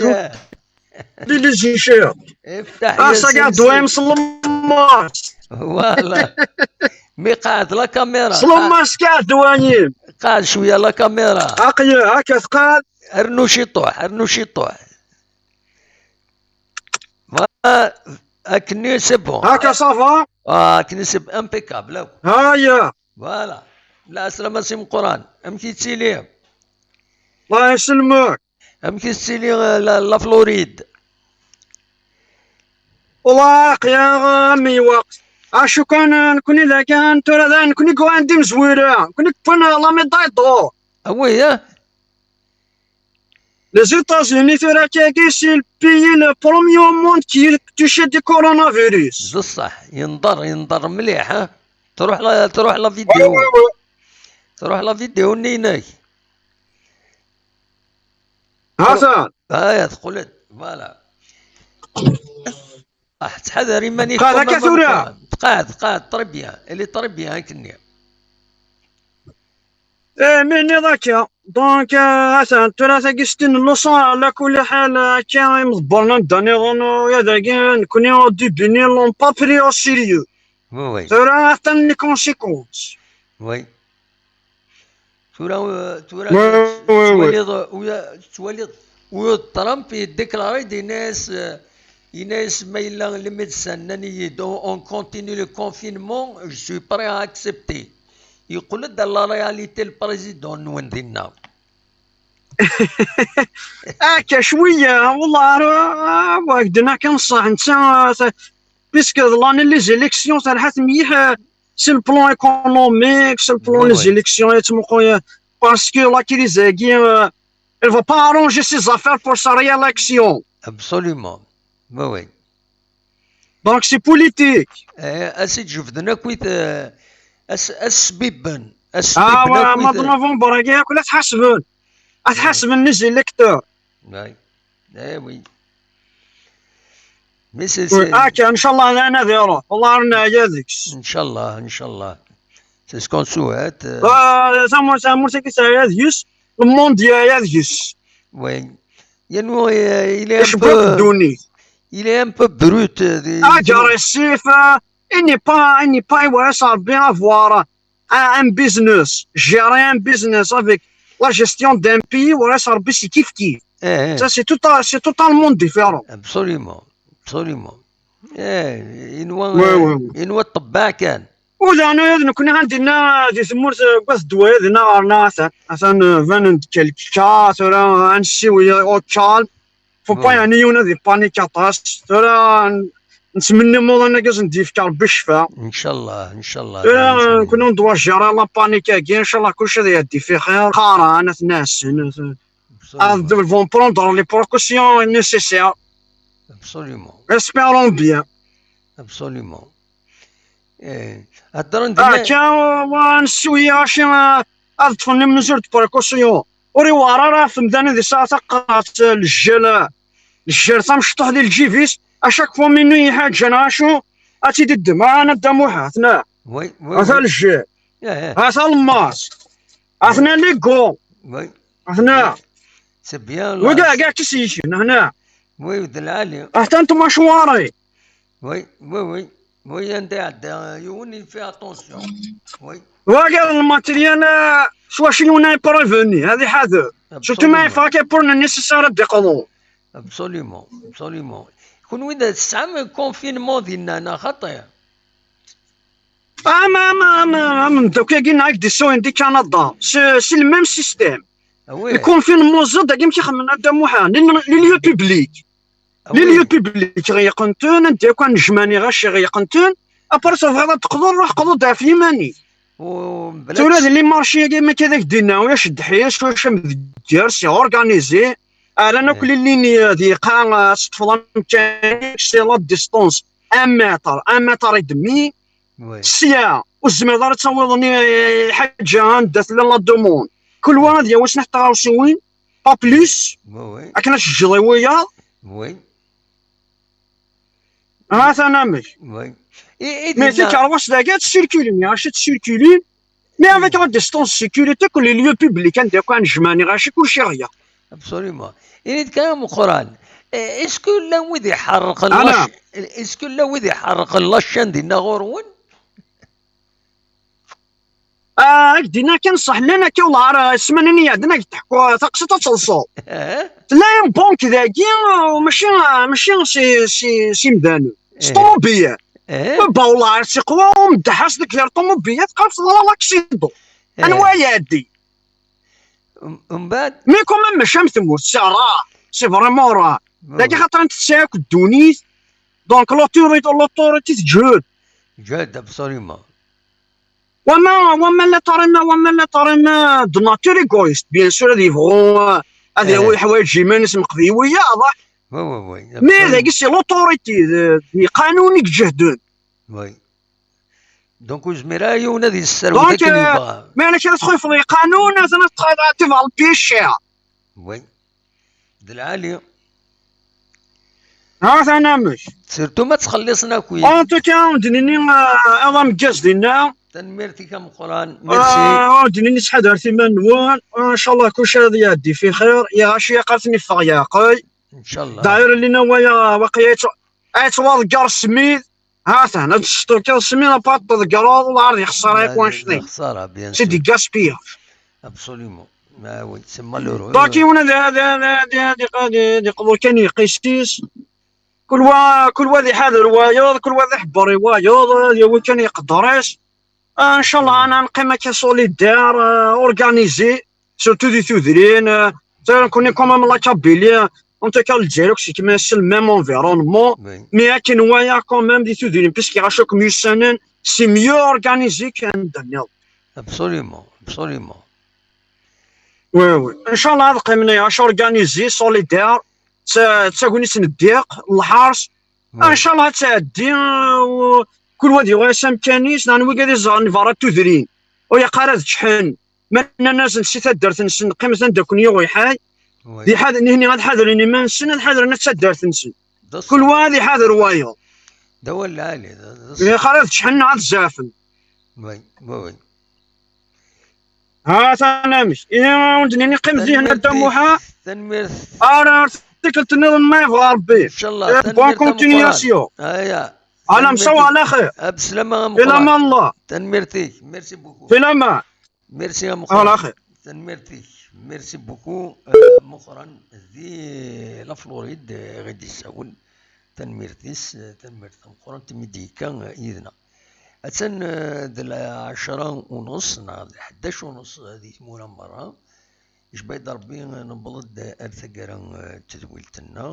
لي جيشير افتح ساقع دوام سلمات فوالا مي قاعد لا كاميرا سلمات قاعد دوانيين قاعد شويه لا كاميرا اقيا هكا ثقال ارنوشي طوح اكني سبهم هكا صافا كني سب امبيكابل هايا فوالا لا سلام سيم قران ام كيتسيلي الله يسلمك ام كيتسيلي لا فلوريد والله يا غامي وقت اشو كان نكون اذا كان ترى نكون عندي مزويره نكون لا ميداي دور وي Les États-Unis ترى كي سي البيي لو بروميير موند كي توشي دي كورونا فيروس بصح ينظر مليح تروح لا فيديو نيناك هذا هاي دخلت فوالا تحذري ماني هذا كثورة تقعد تربيه اللي تربيه هكني من ذاك دونك مثلا ثلاثة قستين اللصا على كل حال كان مضبرنا داني غنو يا داكي نكوني دي بيني لون با بري او سيريو وي ترى حتى لي كونسيكونس وي تورا تولي ترامب يديكلاري دي ناس ما إلا لي ميدسان ناني اون كونتيني لو كونفينمون جو سوي بري ا اكسبتي يقول دا لا رياليتي البريزيدون نون دينا هكا شوية والله وقدنا كنصح نتا بيسك لاني لي زيليكسيون صراحة مليح سي البلان ايكونوميك سي البلان لي زيليكسيون يتم خويا باسكو لا كريزاكي elle va pas arranger ses affaires pour sa réélection. Absolument. Oui. Donc c'est politique. أسيد شوفنا كويت السبيبن ما نوفمبر هكاك ولا تحاسبن لي زيليكتور. وي. هاكا ان شاء الله انا ديرو والله رانا هذيك ان شاء الله سي سكون سوات سامو كيسا هذيس المونديال هذيس وي ينو il est un peu brut agressif il n'est pas ouais ça bien avoir un business gérer un business avec la gestion d'un pays ouais ça c'est kiff ça c'est totalement différent absolument ينوى الطباع كان ولا انا كنا عندنا دي ثمور بس دواء هنا ناس مثلا فان كالكا ترى نسوي او تشال فو با يعني يونا دي بانيك اتاس ترى نتمنى مولانا كاز ندير في ربي الشفاء ان شاء الله ترى كنا ندوا جيرا لا بانيك كاين ان شاء الله كلشي يدي في خير قارا انا الناس فون بروندر لي بروكوسيون نيسيسير absolument espérons bien absolument كان نسوي شي اطفال من زرت بريكوسيون وري ورا راه في مدان هذه الساعه قرات الجل تمشطح ديال الجيفيس اشاك فوا منو حاجه انا شو اتيدي الدم انا الدموحه ثنا وي هذا الجل هذا الماس اثنا لي كو وي اثنا سي بيان وكاع كيسيشن هنا وي ود العالي حتى انتم شواري وي انت يوني في اتونسيون وي وكاع الماتيريال سوا شنو بريفوني هذه حاجه سورتو ما يفاكي بور نيسيسار ديقضو absolument يكون وين تسعى كونفينمون ديالنا انا خطير ما دوك كاين هاك دي سوين دي كندا سي الميم سيستيم الكونفينمون زاد كيما كيخمم هذا موحان لي ليو بوبليك لي ليو بوبليك غيقنتون انت كان نجماني غاشي غيقنتون ابار صافي تقدر روح قضوا في يماني تولاد لي مارشي كيما كذاك دينا واش دحياش واش مدير سي اورغانيزي انا كل اللي ضيقه تفضل تاعي سي لا ديستونس 1 متر ودمي السياعه والزميدار تصوضني حاجه دات لا دومون كل واحد يا واش نحتاجو سوين با بليس راك نشجعي ويا وي انا مش مي ديك واش داك تسيركولي ماشي تسيركولي مي افيك لا ديستونس سيكوريتي كل لي ليو بوبليك عندك كان جماني غاشي كلشي غيا ابسوليومون إلي كلام قران اسكو لا ودي يحرق اسكو لا ودي يحرق لاشان ديالنا غورون دينا كنصح لنا كي والله سمانني عندنا تحكوا تقصي تصلصو لا بونك ذاكي ماشي سي مدانو طوموبيل با والله تيقوا ومدحاس ديك الطوموبيلات قالت لا لاكسيدو انواع يادي ومن بعد مي كومون ماشي مثموت سي راه سي فريمون راه داك خاطر انت تساك الدونيس دونك لوتوريتي تجهد ابسوليومون وما لا طارينا دو ناتور ايغويست بيان سور هادي يبغوا هادي هو الحوايج جيمانيس مقضيويه واضح وي مي داك سي لوتوريتي قانوني تجهدون وي دونك زميرا يونا ديال السروده كيبغى مي انا كنتخوي في القانون انا تيفال بيشيا وي د العالي ها انا مش سيرتو ما تخلصنا كويس. ان توكا دنيني اظام جاز دينا تنميرتي كم قران ميرسي. دنيني شحال درتي من نوان ان شاء الله كلشي غادي يهدي في خير. يا غاشي قالتني في غياقي ان شاء الله داير اللي نوايا باقي اتوضقر السميد. ها ثنا الشطوكه السميد با تذكروا والله يخسر ياك وانشني خساره بيان سي دي غاسبيا ابسوليومون. ما وي تسمى لورو داكي وانا دي قبل كان يقيسيس كل واحد يحاذر وايض كل واحد يحبر وايض يا كان يقدرش. ان شاء الله انا نقيم كسوليدار اورغانيزي سورتو دي تودرين كوني كومام لا كابيلي انت كالجيرو كسي كيما سي الميم انفيرونمون مي كاين وايا كومام دي تودرين بيسكي غاشوك ميسانن سي ميو اورغانيزي كان دانيال. ابسوليومون ابسوليومون وي ان شاء الله هذا قيمنا اش اورغانيزي سوليدار تساقوني سنديق الحارس ان شاء الله تعدي كل واحد يبغى سامكانيس نانوي قاعد يزعل نفارا تودرين ويا قارات شحن من الناس نسيت درت نسن قيمه ندكون يوي حي دي حاضر هني غاد حاضرني ما نسن نحاضر انا تسدرت نسن كل واحد يحاضر وايض دوا العالي يا قارات شحن عاد زافن. وي وي ها انا مش يا ودني قيم هنا الدموحه تنمير انا قلت ما يبغى ربي ان شاء الله بون كونتينياسيون. انا مسوى على خير بسلامة الى ما الله تنميرتي ميرسي بوكو في الامان ميرسي يا مخرج على خير تنميرتي ميرسي بوكو مخرا ذي لا فلوريد غادي يساول تنميرتيس تنميرت مخرا تميديكا اذنا اتن دل 10:30 نهار 11:30 هذه ثمونا مرة اش بايد ربي نبلد ارثقرا تدويلتنا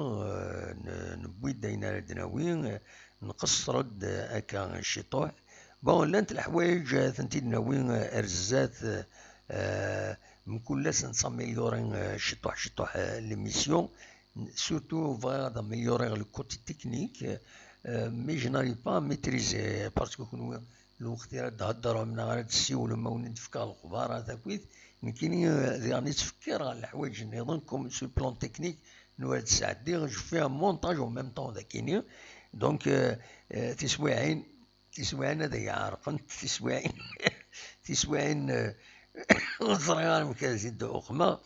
نبوي داينا دناوي نقصرد اكا شطوح بون لانت الحوايج ثنتيد ناوي ارزات من كل سنة نساميليورين شطوح ليميسيون سورتو فغاد اميليورين لو كوتي تكنيك مي جو ناريف با ميتريزي باسكو كون الوقت راه تهضروا من غير تسيولوا ما ونتفكر الخبار هذا كويس يمكن يعني تفكر على الحوايج نظنكم سو بلون تكنيك نوال تساعدي جو فيها مونتاج او ميم طون ذاكيني دونك تسواعين هذا يعرفن تسواعين صغير مكازيد أخما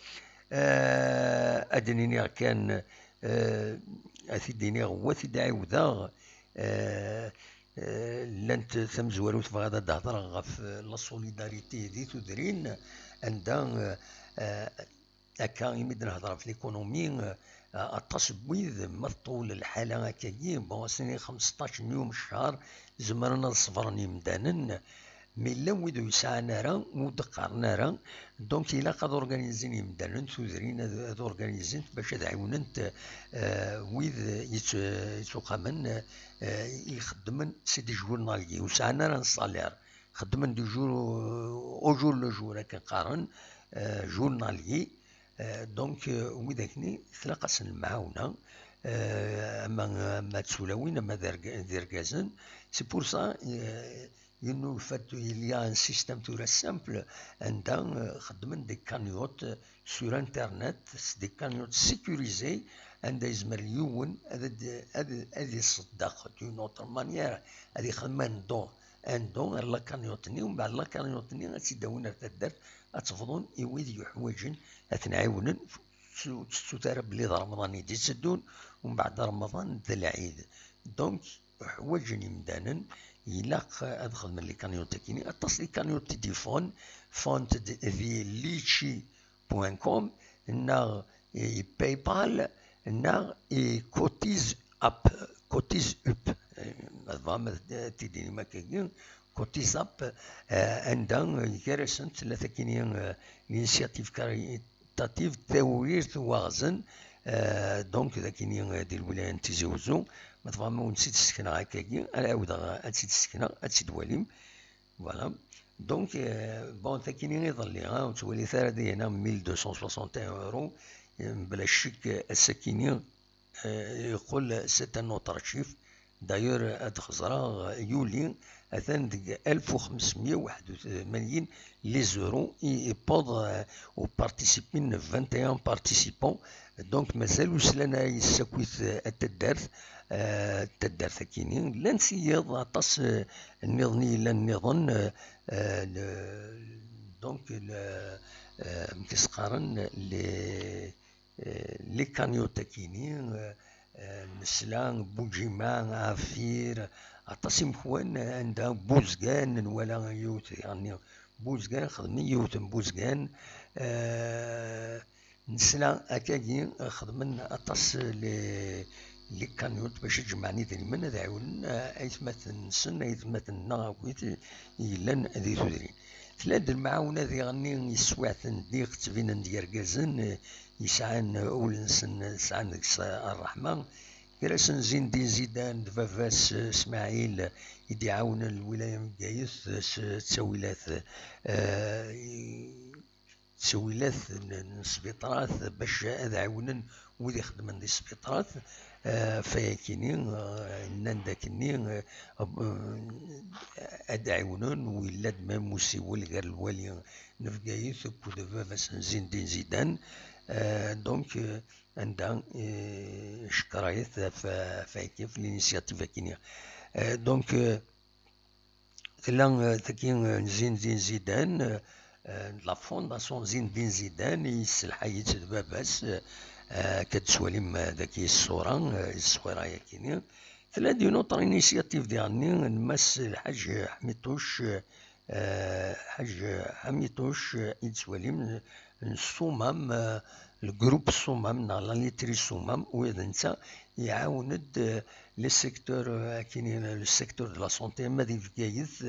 أدنيني كان أثيديني هو ثيد عاودا لانت ثمزوالوت فغادا تهضر غف لا سوليداريتي دي تدرين عندها هكا يمد نهضر في ليكونومي التصويد مثطول الحالة هكاكي بون سني 15 يوم الشهر زمرنا صفرني مدانا مي لا ويدو يسعى راه ودقرنا راه دونك إلا قد أورغانيزيني مدانا تودرين هاد أورغانيزين باش عاوننت ويد يتوقمن يخدمن سي دي جورناليي وسعنا راه الصالير خدمن دي جور او جور لو جور هكا قارن جورناليي دونك وذاكني تلاقاس المعاونه اما تسولاوين اما ديركازن سي بور سا ينو الفات يليا ان سيستيم تورا سامبل عندها خدمن دي كانيوت سور انترنت دي كانيوت سيكوريزي عندها يزمر اليون هذا يصدق دون اوتر مانيير هذا يخدم دون لا كانيوتني ومن بعد لا كانيوتني غتداونا تدار غتفضون يويد يحوجن غتنعاونن تستوتر بلي رمضان يجي تسدون ومن بعد رمضان ذا العيد دونك حوايجني مدانا يلاق ادخل من لي كانيوت كيني اتصل كانيوت تليفون فونت في ليتشي بوان كوم نا باي بال نا كوتيز اب هذا تيديني ما كاين كوتيز اب عندها كارسنت ثلاثه كاينين لينيسياتيف كاريتاتيف تورير واغزن دونك ذا كاينين ديال الولايه تيزوزو ما تفهم ونسيت السكنه هكاكي انا عاود نسيت السكنه نسيت واليم فوالا دونك بون كاينين يظل وتولي ثلاثه هنا 1261 اورو بلا شك السكينين يقول سيت ان اوتر شيف دايور هاد الخزرة يولي أثان ديك 1581 لي زورو يبوض و بارتيسيبين 21 بارتيسيبون. دونك مازال وسلانا يساكويت التدارت التدارت كيني لا نسيض عطاس النظني لا النظن دونك كيسقارن لي كانيوتا كيني نسلان بوجيمان عفير عطاس مخوان عندها بوزقان ولا يوت يعني بوزقان خدمي يوت بوزقان نسلا أكاكي خدمن عطاس لي كانيوت باش تجمعني ذلمن هذا عاون أيثمات نسن أيثمات ناغويت يلان ذي ثدرين ثلاث المعاونة ذي غني يسوعثن ديق تبين ديال ركازن يسعان أولنسن سعان ذيك الرحمة كراسن زين دين زيدان دفافاس اسماعيل يدي عاون الولاية من قايث تسويلات السبيطرات باش هذا عاونن وذي خدمن دي السبيطرات فياكيني ننداكني أدعونون ويلاد ما موسيول غير الوالي نفقايث بو دفافاس زين دين زيدان دونك عندها شكرايث فايكيف لينيسياتيف كينيا دونك كلا تكين زين دين زيدان لا فونداسيون زين دين زيدان يسلحايت دباباس كتسواليم ذاكي الصورة كينيا ثلاث دي نوتر انيسياتيف ديالني نمس الحاج حميتوش حاج حميتوش يتسواليم الصمام الجروب الصمام نالا ليتري الصمام وإذا نتا يعاوند لي سيكتور كاينين السيكتور دو لا سونتي مادي في كايث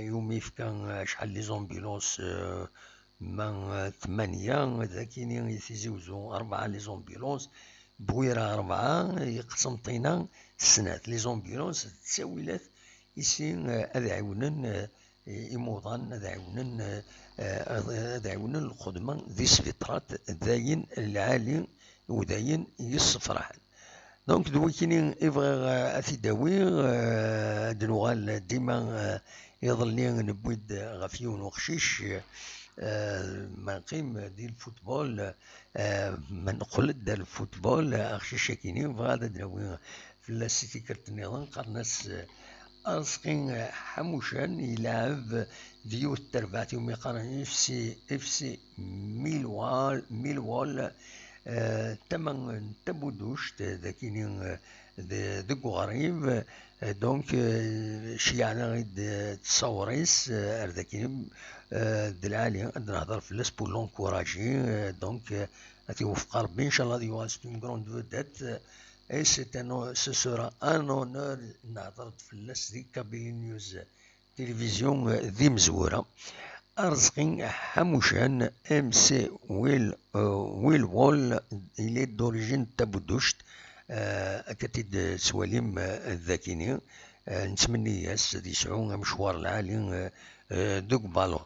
يوم يفكا شحال لي زومبيلونس من 8 ذا كاينين يتزوجو 4 لي زومبيلونس بويرة 4 يقسمطينا السنات لي زومبيلونس تساويلات يسين هذا عاونن يموضان هذا عاونن الخدمة ذي سفيطرات داين العالي وداين يصفرحن دونك دوي كاينين يبغي أثيداوي دنوغال ديما يظلني نبويد غفيون وخشيش ما نقيم ديال الفوتبول ما نقول ديال الفوتبول أخشيش كاينين فغادا دنوي في السيتي كرت النظام قرناس أرسقين حموشان يلعب ديو التربعة يوم يقارن اف سي ميلوال تمن تبودوش ذاكينين ذكو غريب دونك شيعنا غيد تصوريس ذاكينين دلعالي نهضر في لاس بو لونكوراجي دونك هاتي وفق ربي ان شاء الله ديو سون كروند فودات et ce sera un honneur نهضر في لاس دي كابيل نيوز تلفزيون ذي مزورة أرزقين حموشان ام سي ويل وول إلي دوريجين تابودوشت أكتد سواليم الذاكيني نتمنى ياس دي يسعو مشوار العالي دوك بالو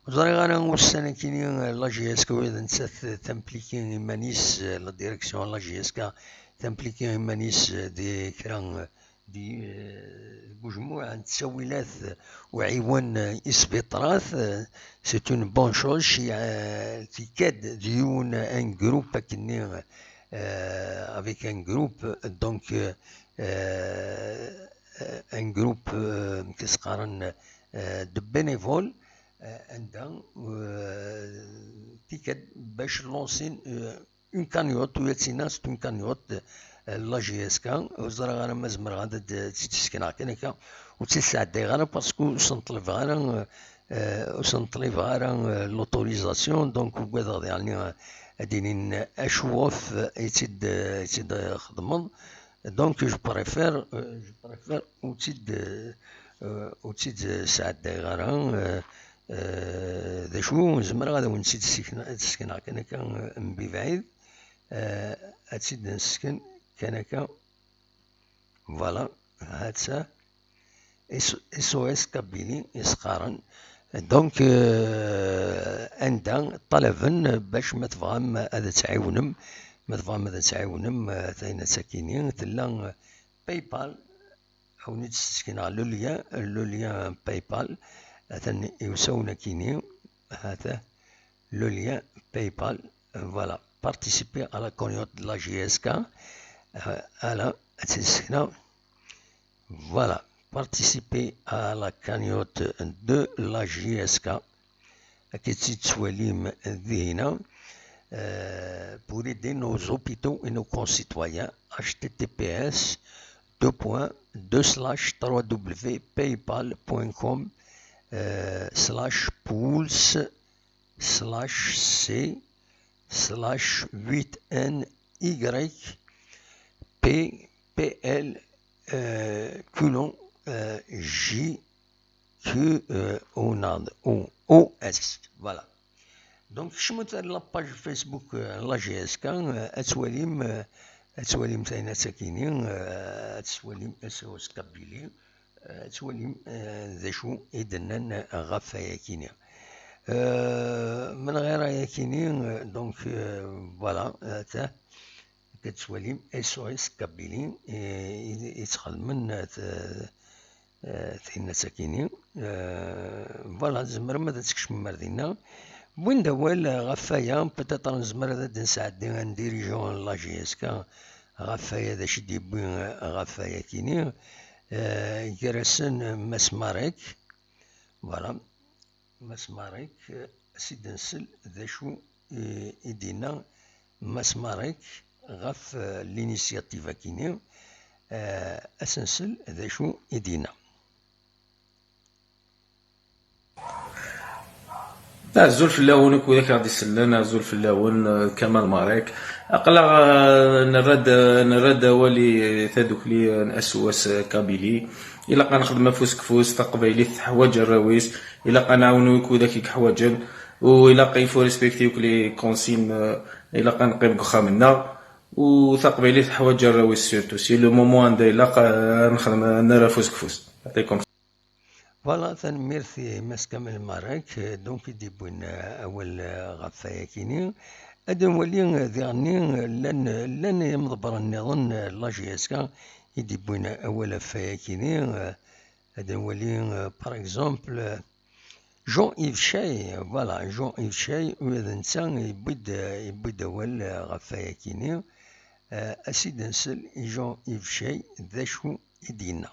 وزاري غانا وسانا كيني لا جي اس كا وإذا نسات تمبليكين إيمانيس لا ديريكسيون لا جي اس كا تمبليكين إيمانيس دي كران دي مجموعة تسويلات وعيوان إسبيطراث سي اون بون شوز شي تيكاد ديون ان جروب كني افيك ان جروب دونك ان جروب كيسقارن دو بينيفول عندها تيكاد باش لونسين اون كانيوت وياتسيناس اون كانيوت لا جي اس كا وزرا غانا مازمر غادا تسكن هكاك وتسعدي غانا باسكو سنطلب غانا وسنطلب غانا لوتوريزاسيون دونك وكذا يعني ادينين اشواف يتد خدمن دونك جو بريفير وتسد سعدي غانا ذا شو زمر غادا ونسيت تسكن هكاك من بعيد أتسد نسكن كانك فوالا هاتسا اس او اس كابيلي يسقارن دونك عندها طلبا باش ما تفهم هذا تعاونم ثاين ساكينين تلا باي بال أو نتسكن على لو ليان باي بال هذا يساونا كيني هذا le lien PayPal. Voilà, participer à la cagnotte de la JSK. Voilà, participer à la cagnotte de la JSK. Pour aider nos hôpitaux et nos concitoyens. https paypal.com/pools/c/8NYPPL culon JQOS. Voilà. Donc, je me suis la page Facebook la GSK, أتسوليم تاينا ساكينين أتسوليم SOS كابيلي أتسوليم ذا شو إدنان غفايا كيني من غير ياكيني دونك فوالا تا كتسوليم SOS كابيلي يتخل من تاينا ساكينين فوالا زمر ماذا تكشم مردينا وين دوال غفايا بتاتا نزمر هذا نساعد نديريجون لا جيسكا غفايا ذا شدي بوين غفايا كيني جرسن مسمارك فوالا مسمارك سيد نسل ذا شو يدينا مسمارك غف لينيسياتيفا كيني اسنسل ذا شو يدينا زول في اللون وذاك غادي يسلنا زول في اللون كمال ماريك اقلا نرد ولي ثادوك لي اسواس كابيلي الا قنخدم فوس كفوس تقبيلي حوايج الراويس الا قنعاونوك وذاك حوايج والا قيفو ريسبكتيوك لي كونسين الا قنقيم خامنا وتقبيلي حوايج الراويس سيرتو سي لو مومون دا الا نخدم نرا فوس كفوس يعطيكم. فوالا تنميرثي مسكمل ماراك دونك يديبون اول غفايا كيني هذا نولي ذيغني لن يمضبر النظن لا جيسكا يديبون اول فايا كيني هذا نولي باغ اكزومبل جون ايف شاي فوالا جون ايف شاي وهذا نسان يبيد اول غفايا كيني اسيد نسل جون ايف شاي ذا شو يدينا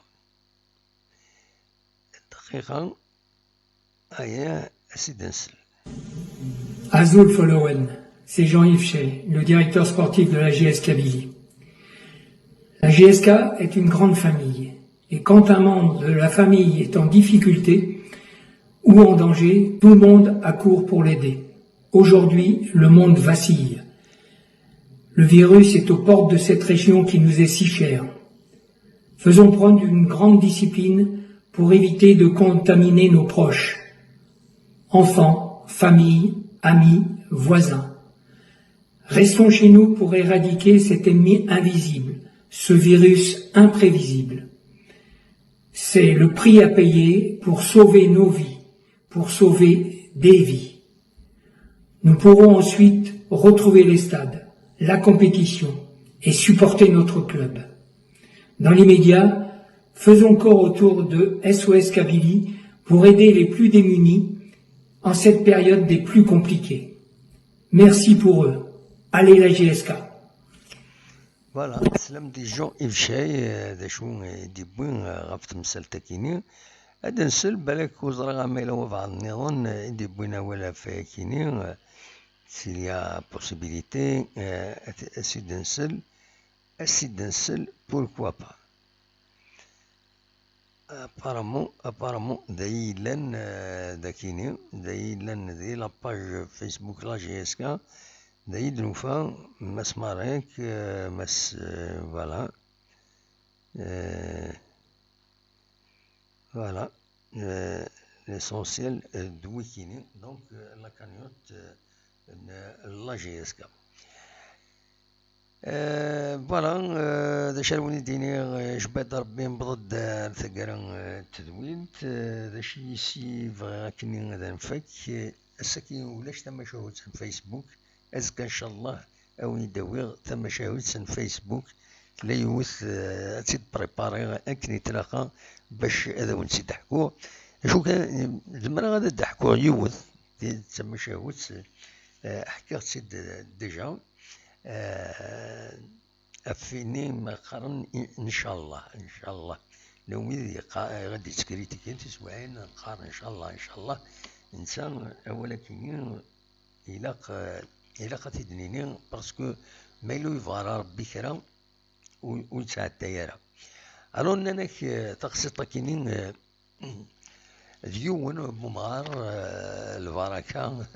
Azul Followen, c'est Jean-Yves Chay, le directeur sportif de la GS Kabylie. La GSK est une grande famille, et quand un membre de la famille est en difficulté ou en danger, tout le monde accourt pour l'aider. Aujourd'hui, le monde vacille. Le virus est aux portes de cette région qui nous est si chère. Faisons prendre une grande discipline pour éviter de contaminer nos proches, enfants, familles, amis, voisins. Restons chez nous pour éradiquer cet ennemi invisible, ce virus imprévisible. C'est le prix à payer pour sauver nos vies, pour sauver des vies. Nous pourrons ensuite retrouver les stades, la compétition et supporter notre club. Dans l'immédiat, faisons corps autour de SOS Kabylie pour aider les plus démunis en cette période des plus compliquées. Merci pour eux. Allez la GSK. Voilà, سلام دي جون إيف شاي ذا شو يديبون غفت مسلتكيني هذا نسل بالك وزرا غاميلا وضع النظام يديبون ولا فاكيني سيليا بوسيبيليتي أسيد نسل بوركوا با apparemment داي لان داكيني داي لان ذي لاباج فيسبوك لا جي اس كا داي دنوفا مس ماريك مس فوالا فوالا l'essentiel دويكيني دونك لا كانيوت لا جي اس كا فوالا ذا شاروني ديني جباد ربي نبضد ثقرا تدوينت ذا شي سي فغاكني هذا نفك الساكين ولاش ثم شهود فيسبوك أزكى إن شاء الله أو ندويغ ثم شهود فيسبوك لا يوث تيد بريباري أكن يتلاقى باش هذا ونسي ضحكوه. شو كان زعما غادا ضحكوه يوث تسمى شاوث حكيت سيد ديجا أفيني ما قرن إن شاء الله لو ميدي غادي تسكريتي كنت أسبوعين نقارن إن شاء الله إنسان أولا كيني إلا تدنيني باسكو مايلو يفارا ربي كرا ويتساعد دايرة. ألو أنك تقصد كيني ديون بمغار البركة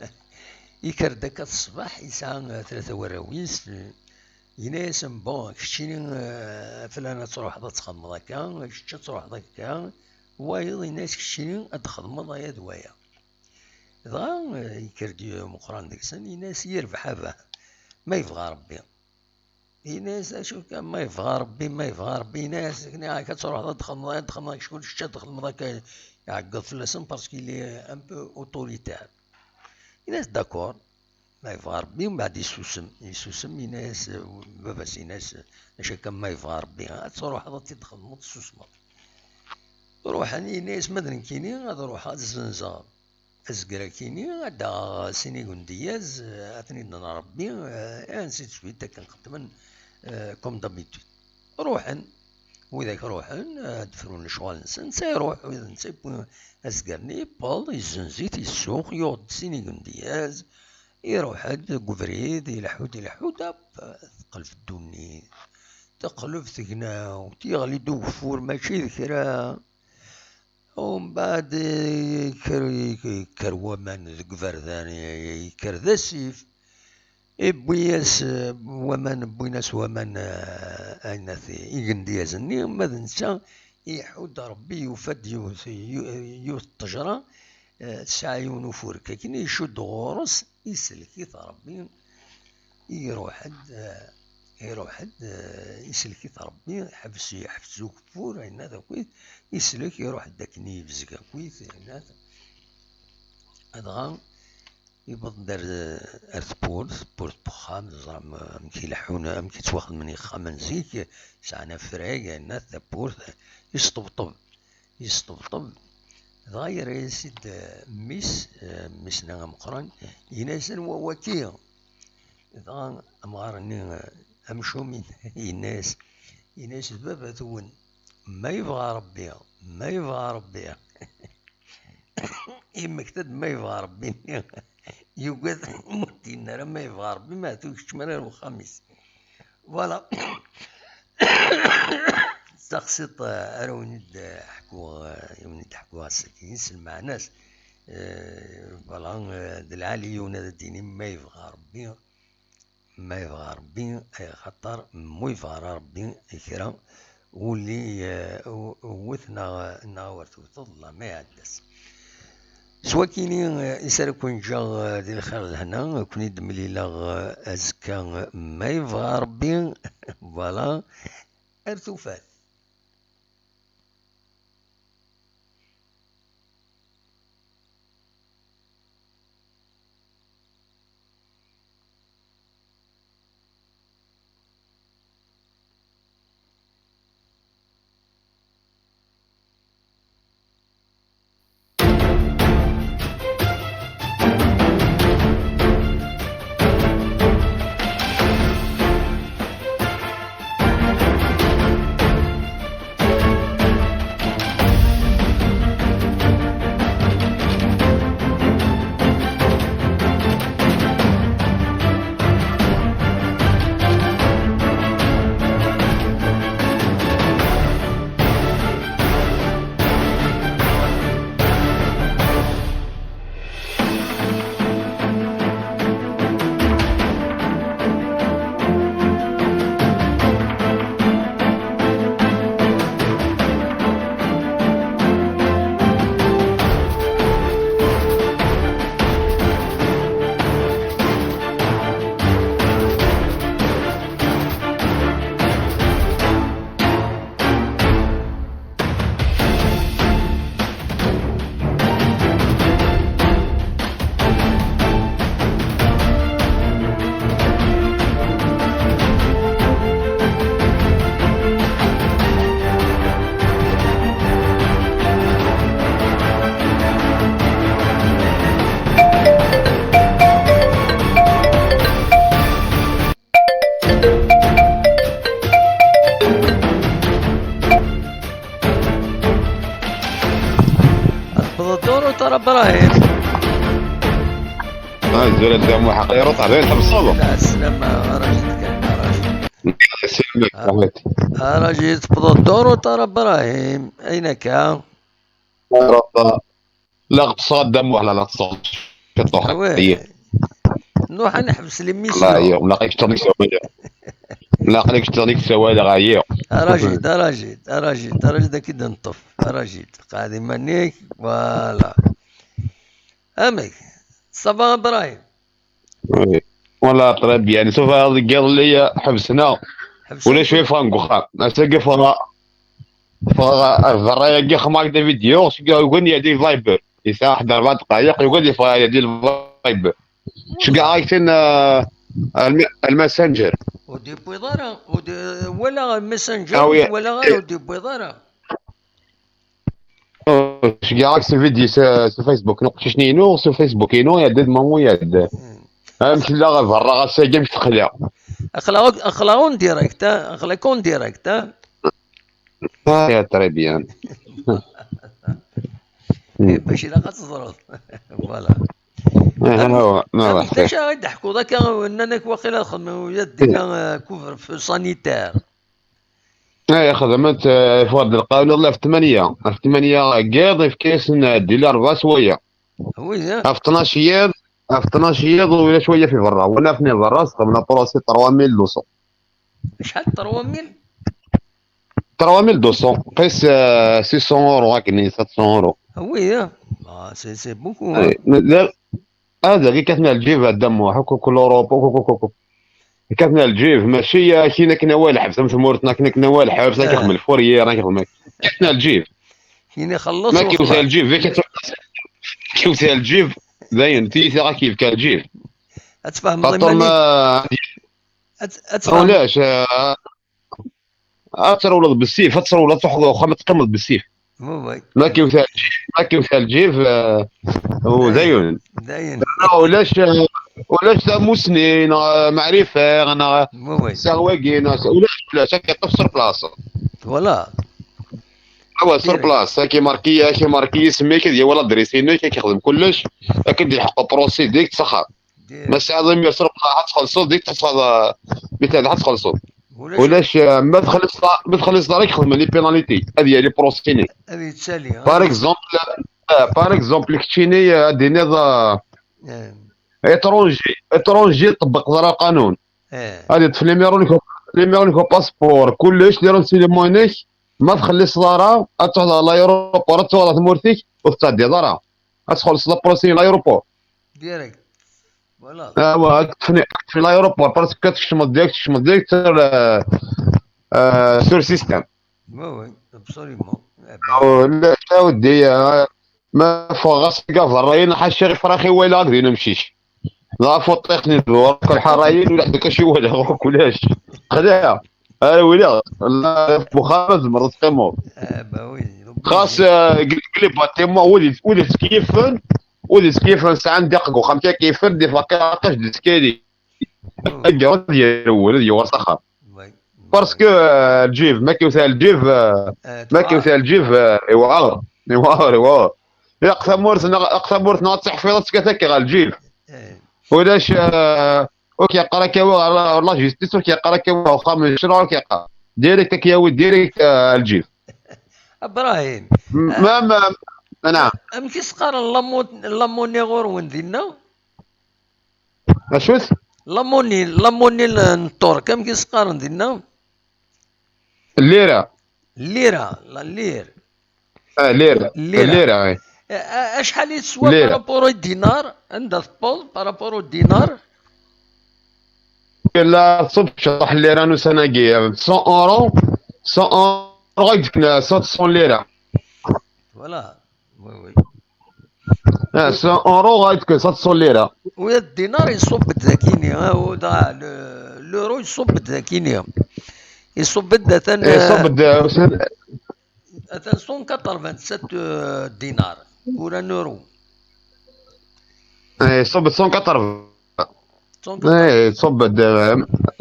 يكر داك الصباح يسعى 3 وراويس يناس بون كشتيني فلانة تروح تخدم هكا كشتا تروح هكا وايض يناس كشتيني تخدم هيا دوايا دغا يكر دي مقران ديك السن يناس يربح هذا ما يبغى ربي يناس شوف ما يبغى ربي ناس هكا تروح تخدم شكون شتا تخدم هكا يعقد في اللسان باسكو لي ان بو اوتوريتير يناس داكور ما يبغى ربي ومن بعد يسوسم يناس باباس يناس هكا ما يبغى ربي تروح تخدم تسوسم روح يناس مدرن كيني روح الزنزا أزقرا كيني هذا سينيغون دياز أثني نربي نسيت سويت كنقدم كوم دابيتود روحن وإذاك روحن دفرون الشغل نسا يروح وإذا نسا أزقرني بال يزنزيت يسوق يوض سينيغون دياز يروح كوفريد يلحود تقلب الدوني تقلب ثقنا وتيغلي دوفور ماشي ذكرى ومن بعد كرومان الكفردان يكر ذا السيف بوياس بويناس ومن أيناث يقنديازني ماذا نسا يحود ربي يفد يوث الطجرة سعيون وفورك كي يشد غورس يسلكي ربي يروح يسلك ربي حبسو كفور هذا كويس يسلك يروح داكني بزكا كويس هذا هذا يبض دار بورت بخام زعما مكي لحونا مكي تواخد مني خامن زيك سعنا فرايا هذا بورت يسطبطب غاير يسد ميسنا مقران يناسن ووكيل إذا أمغارني أمشومين يناس بابا ثون ما يبغى ربي يمكتد ما يبغى ربي يوجد مدينة ما يبغى ربي ما توش مرة وخميس ولا تقصد أروني حكوا السكين مع ناس ولا دلعالي الديني ما يبغى ربي خطر مو يبغى ربي كرا واللي وثنا ناورت وتظل ما يعدس سوا كيني يسال كون جا ديال الخير هنا كون يدملي لا ازكى ما يبغى ربي فوالا ارتفات الدور ترى ابراهيم. زول الدم حقير طالع انت بالصوبه. لا السلامة راجل يسلمك راجل تبدا الدور ترى ابراهيم اينك؟ لا اقتصاد دم ولا لا اقتصاد كطوح. نروح نحبس ليميسيون. الله يوم لاقيك ترنيك سوالي. لاقيك ترنيك سوالي غاية. راجل دا كده نطف راجل قاعد منيك فوالا. امك صباح ابراهيم. والله طريب يعني سوف هذا قال لي حبسنا ولا شوي فرانك وخا نسقي فرا فرا خماك دا فيديو يقول لي هذه فايبر يساعد 4 دقائق يقول لي هذه الفايبر شو قاعدين الماسنجر ودي بيضارة ولا ماسنجر ولا غير ودي بيضارة شو قاعد في فيديو في فيسبوك نقش شنينو في فيسبوك ينو يدد مامو يد امشي لا غفر غاسا جيم تخلع اخلاقون ديريكت يا تري بيان باش لا تصرف فوالا. ما انت شا يضحكوا ذاك انك واقيلا خدموا يدينا كفر في سانيتير. خدمت في واد القاول والله في 8 قاضي في كيس ندي 4 سوايع. وي في 12 ياض ولا شويه في برا ولا فني برا خدمنا بروسي 3200. شحال 3000؟ 3200 قيس 600 اورو هكني 700 اورو. وي سي بوكو. هذا غير كاتنا الجيف الدم وحكو كل اوروبا كاتنا الجيف ماشي كينا كنا والحب في مورتنا كنا والحب كيخدم الفوريير كيخدم كاتنا الجيف كينا خلص ما كيوصل الجيف كيوصل الجيف باين تيسا كيف كان الجيف اتفهم ضمني اتفهم علاش ولد بالسيف ولد تحضر تقمض بالسيف ما كيوصل الجيف وداين ولاش موسنين معرفه انا سواقين ولاش كيطفصر بلاصه فوالا سور بلاص كي ماركي سميك ديال ولا دريسينو كيخدم كلش كدير حق بروسي ديك تسخر ما ساعه ما يصرف تخلصوا ديك تصاد مثال تخلصوا ولاش ما تخلص دارك يخدم لي بيناليتي هذه هي لي بروسيني هذه تسالي بار اكزومبل كتشيني دينيضا اترونجي طبق ضرا القانون هذه في ليميرونيكو باسبور كلش ديرون سي مونيك ما تخلي صدارة تروح لايروبور تروح تمورتيك وتعدي دارها تخلص لابروسي لايروبور ديريكت فوالا في لايروبور باسكو تشمل ديريكت سور سيستم وي ابسوليومون لا ودي ما فوغاس كاف الراين حاشي غير فراخي ولا غادي نمشيش لا فوطيقني دور كل حراين ولا حدك شي ولا كلاش خداها ويلي بوخارز مرات قيمو خاص قلب تيمو ولي كيفن ساعه دقق وخمسه كيفن دي فاقاش دي سكيدي الجرد ديال ولد وسخه باسكو الجيف ما كيوثال الجيف ايوا اقسم مورت ناط تحفيظات كتاكي غا الجيف ولاش اوكي قرا كوا لا جيستيس اوكي قرا كوا واخا من شنو كيقرا ديريكت كياوي ديريكت الجيف ابراهيم ما نعم امشي سقار لاموني غور وين دينا اشوت لاموني النطور كم كيسقار دينا الليره لا اللير الليره اشحال يسوى بارابورو الدينار عندها البول بارابورو الدينار لا صبح شطح الليره نو سناقي 100 اورو 100 اورو غيديك 100 ليره فوالا وي 100 اورو غيديك 100 ليره ويا الدينار يصب بالذاكيني ودا لورو يصب بالذاكيني يصب الدثن يصب أتن 187 دينار ولا نورو يصب 180 ايه تصب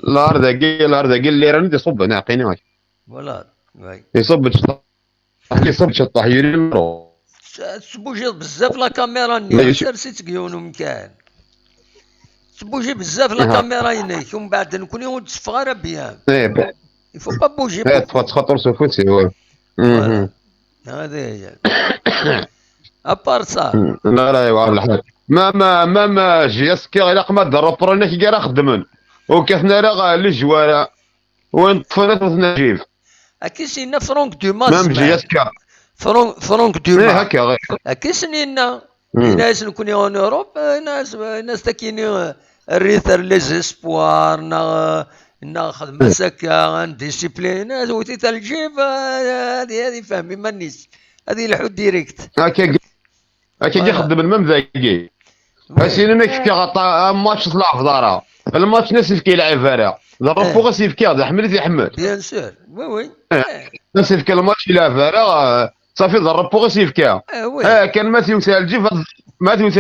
الارض اللي راني يصب ناقيني هاي فوالا وي يصب شطح يريرو تبوجي بزاف لا كاميرا ني سرسيت كيونو مكان تبوجي بزاف لا كاميرا ينيك ومن بعد نكون يود تفغى بيان ايه يفو با بوجي تخاطر سوفوتي وي فوالا هذه هي ابار سا لا لا يا الحاج ما جياسكي غير ما درب رانا كي راه خدمن وكثنا راه لي جواره وين طفلت وثنا اكيسينا فرونك دوما مام جياسكا فرونك دوما هكا غير اكيسنينا ناس نكون اون اوروب ناس تاكيني الريثر لي زيسبوار نا خدمه سكا ديسيبلين وتي تاع الجيب هذه فهمي مانيش هذه الحود ديريكت هكا يخدم المام ذاكي اسينا نكفي غطا ماتش طلع في دارها الماتش ناس يفكي يلعب فارا ضرب فوق سيفكي هذا حمل يحمل بيان سور وي ناس يفكي الماتش يلعب فارا صافي ضرب فوق سيفكي كان ما تيوسع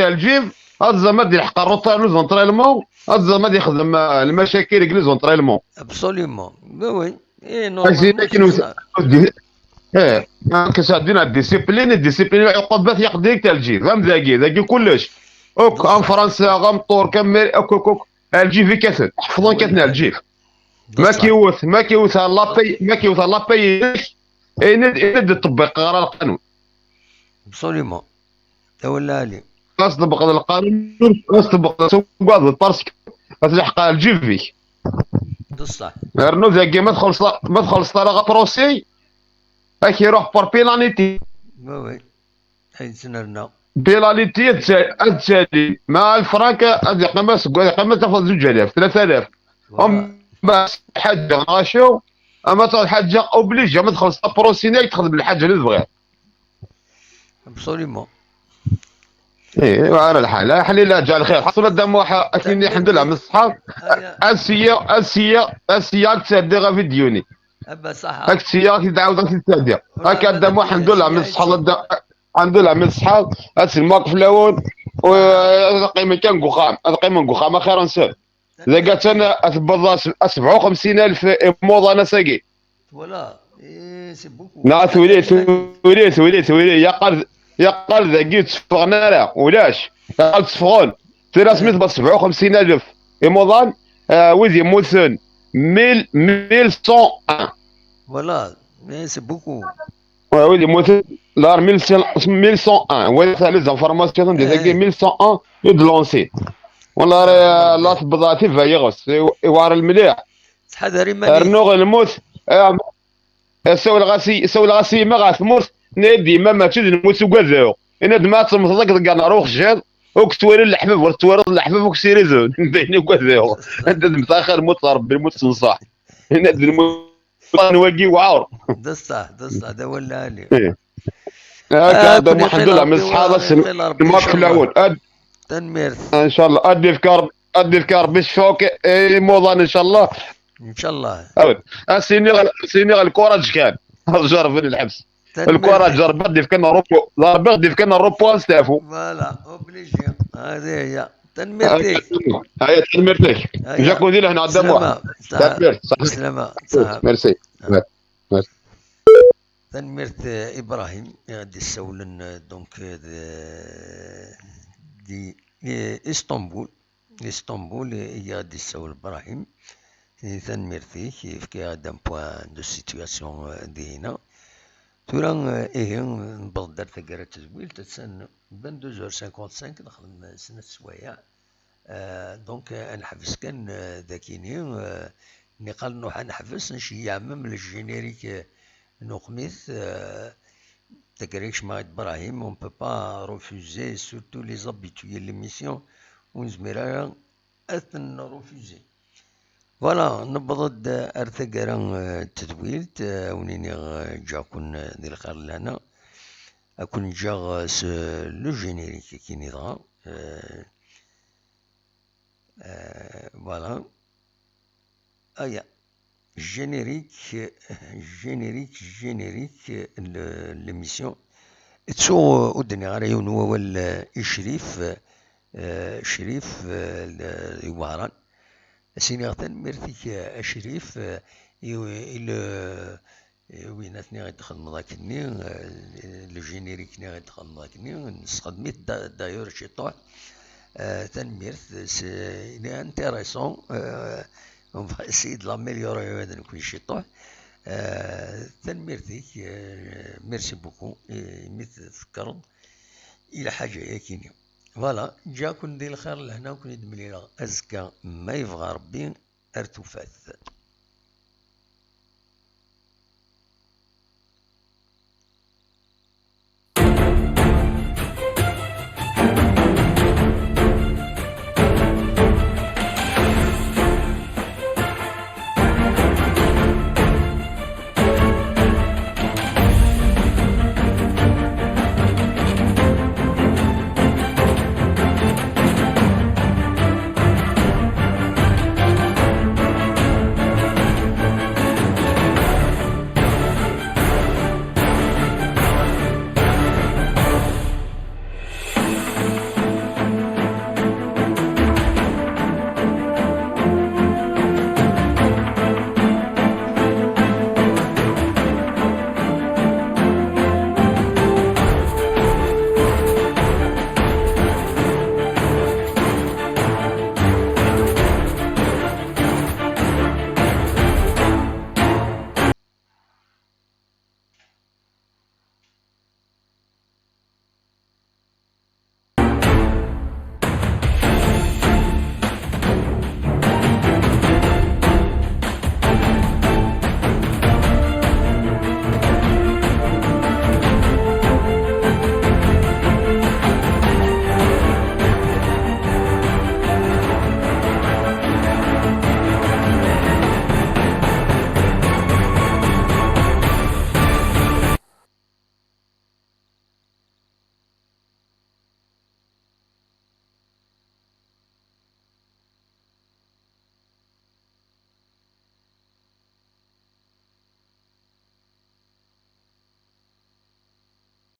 الجيف هاد الزمان ديال الحق الروطان لو زونطريلمون هاد الزمان يخدم المشاكل يجلس زونطريلمون ابسوليومون وي اي نورمالمون كسادين الديسيبلين العقوبات يقضيك تاع الجيف فهم ذاكي كلش اوك ام فرنسا غمطور كمل اوك الجيف كاسد حفظون كاتنا الجيف ما كيوث لاباي يند تطبق غير القانون ابسوليومون تولى لي خاص تطبق القانون خاص تطبق سوق باسكو تلحق الجيف فيك بصح رنو ذاكي ما تخلص طالع بروسي هاك يروح بار بيناليتي وي حيتسنرنا بيناليتي التالي مع الفرنك هذه قيمة تاخذ 2000 3000 هم بس حاجة غاشو اما تاخذ حاجة اوبليجي ما تخلص بروسينيك تخدم الحاجة اللي تبغيها ابسوليومون ايه وعلى الحال حليل جا الخير حصل الدم واحد اكيد الحمد لله من الصحاب السياق تسدي فيديوني صح هاك السياق يتعاود تسدي هاك الدم الحمد لله من الصحاب الحمد لله من الصحاب هاتي الموقف الاول وقيمة كان قخام هذا قيمة قخام خير نسال اذا قالت انا اثبت 57000 موضه انا ساقي ولا سي بوكو لا ثولي يا قال ذاكي تفغنا لا ولاش قال تفغون ترى سميت ب 57000 موضان ويزي موسن 1101 ولا سي بوكو ويلي موسن لار 1101 ولا لي زانفورماسيون دي ذاكي 1101 يدلونسي والله لا تبضاتي فايغوس يوار المليح تحذري ماني رنوغ الموت سول غاسي ما غاثموت نادي ما تشد الموت وكذاو انا دمات مصدق كاع نروح شاد وكتوالي الحباب وتوالد الحباب وكسيري زون بيني وكذاو انت متاخر موت ربي الموت تنصح هنا الموت نواقي وعور دصح هذا ولا لي هذا الحمد لله من صحاب الموقف الاول تنمير ان شاء الله ادي الكار باش فوق موضان ان شاء الله سيني الكره كان جرب الحبس الكره جربت ديف كان روبو ضربت ديف كان روبو استافو فوالا اوبليجي هذه هي تنميرتك هاي تنميرتك جاكو دي هنا قدام سلامة ميرسي تنميرت ابراهيم غادي نسولن دونك دي اسطنبول هي غادي تسول ابراهيم تنميرتي كيف دان بوان دو سيتوياسيون دي هنا تورا ايه نبض دار تقرا تزويل تتسن 22h55 نخدم سنة سوايع دونك نحبس كان ذاكيني نقال نروح نحبس نشيع من الجينيريك نقميث تقريكش مع ابراهيم اون بو با ريفوزي سورتو لي زابيتوي ليميسيون ونزميرا اثن ريفوزي فوالا نبض ارتقرا تدويلت ونيني جاكون دي الخير لهنا اكون جا لو جينيريك كي نضغى فوالا ايا جينيريك ليميسيون تسو ودني غير يون هو الاشريف شريف الوهران سيني تنمرتك شريف وين اثني غيدخل ذاكني لو جينيريك ني غيدخل ذاكني نستخدميت دايور شي طوع تنميرت سي انتيريسون اون فا اسيي دو لاميليوري هذا نكون شي طوع تنميرتك ميرسي بوكو مي تذكر الى حاجه ياكيني فوالا جا كون دير الخير لهنا وكون يدملي ازكى ما يبغى ربي ارتفات.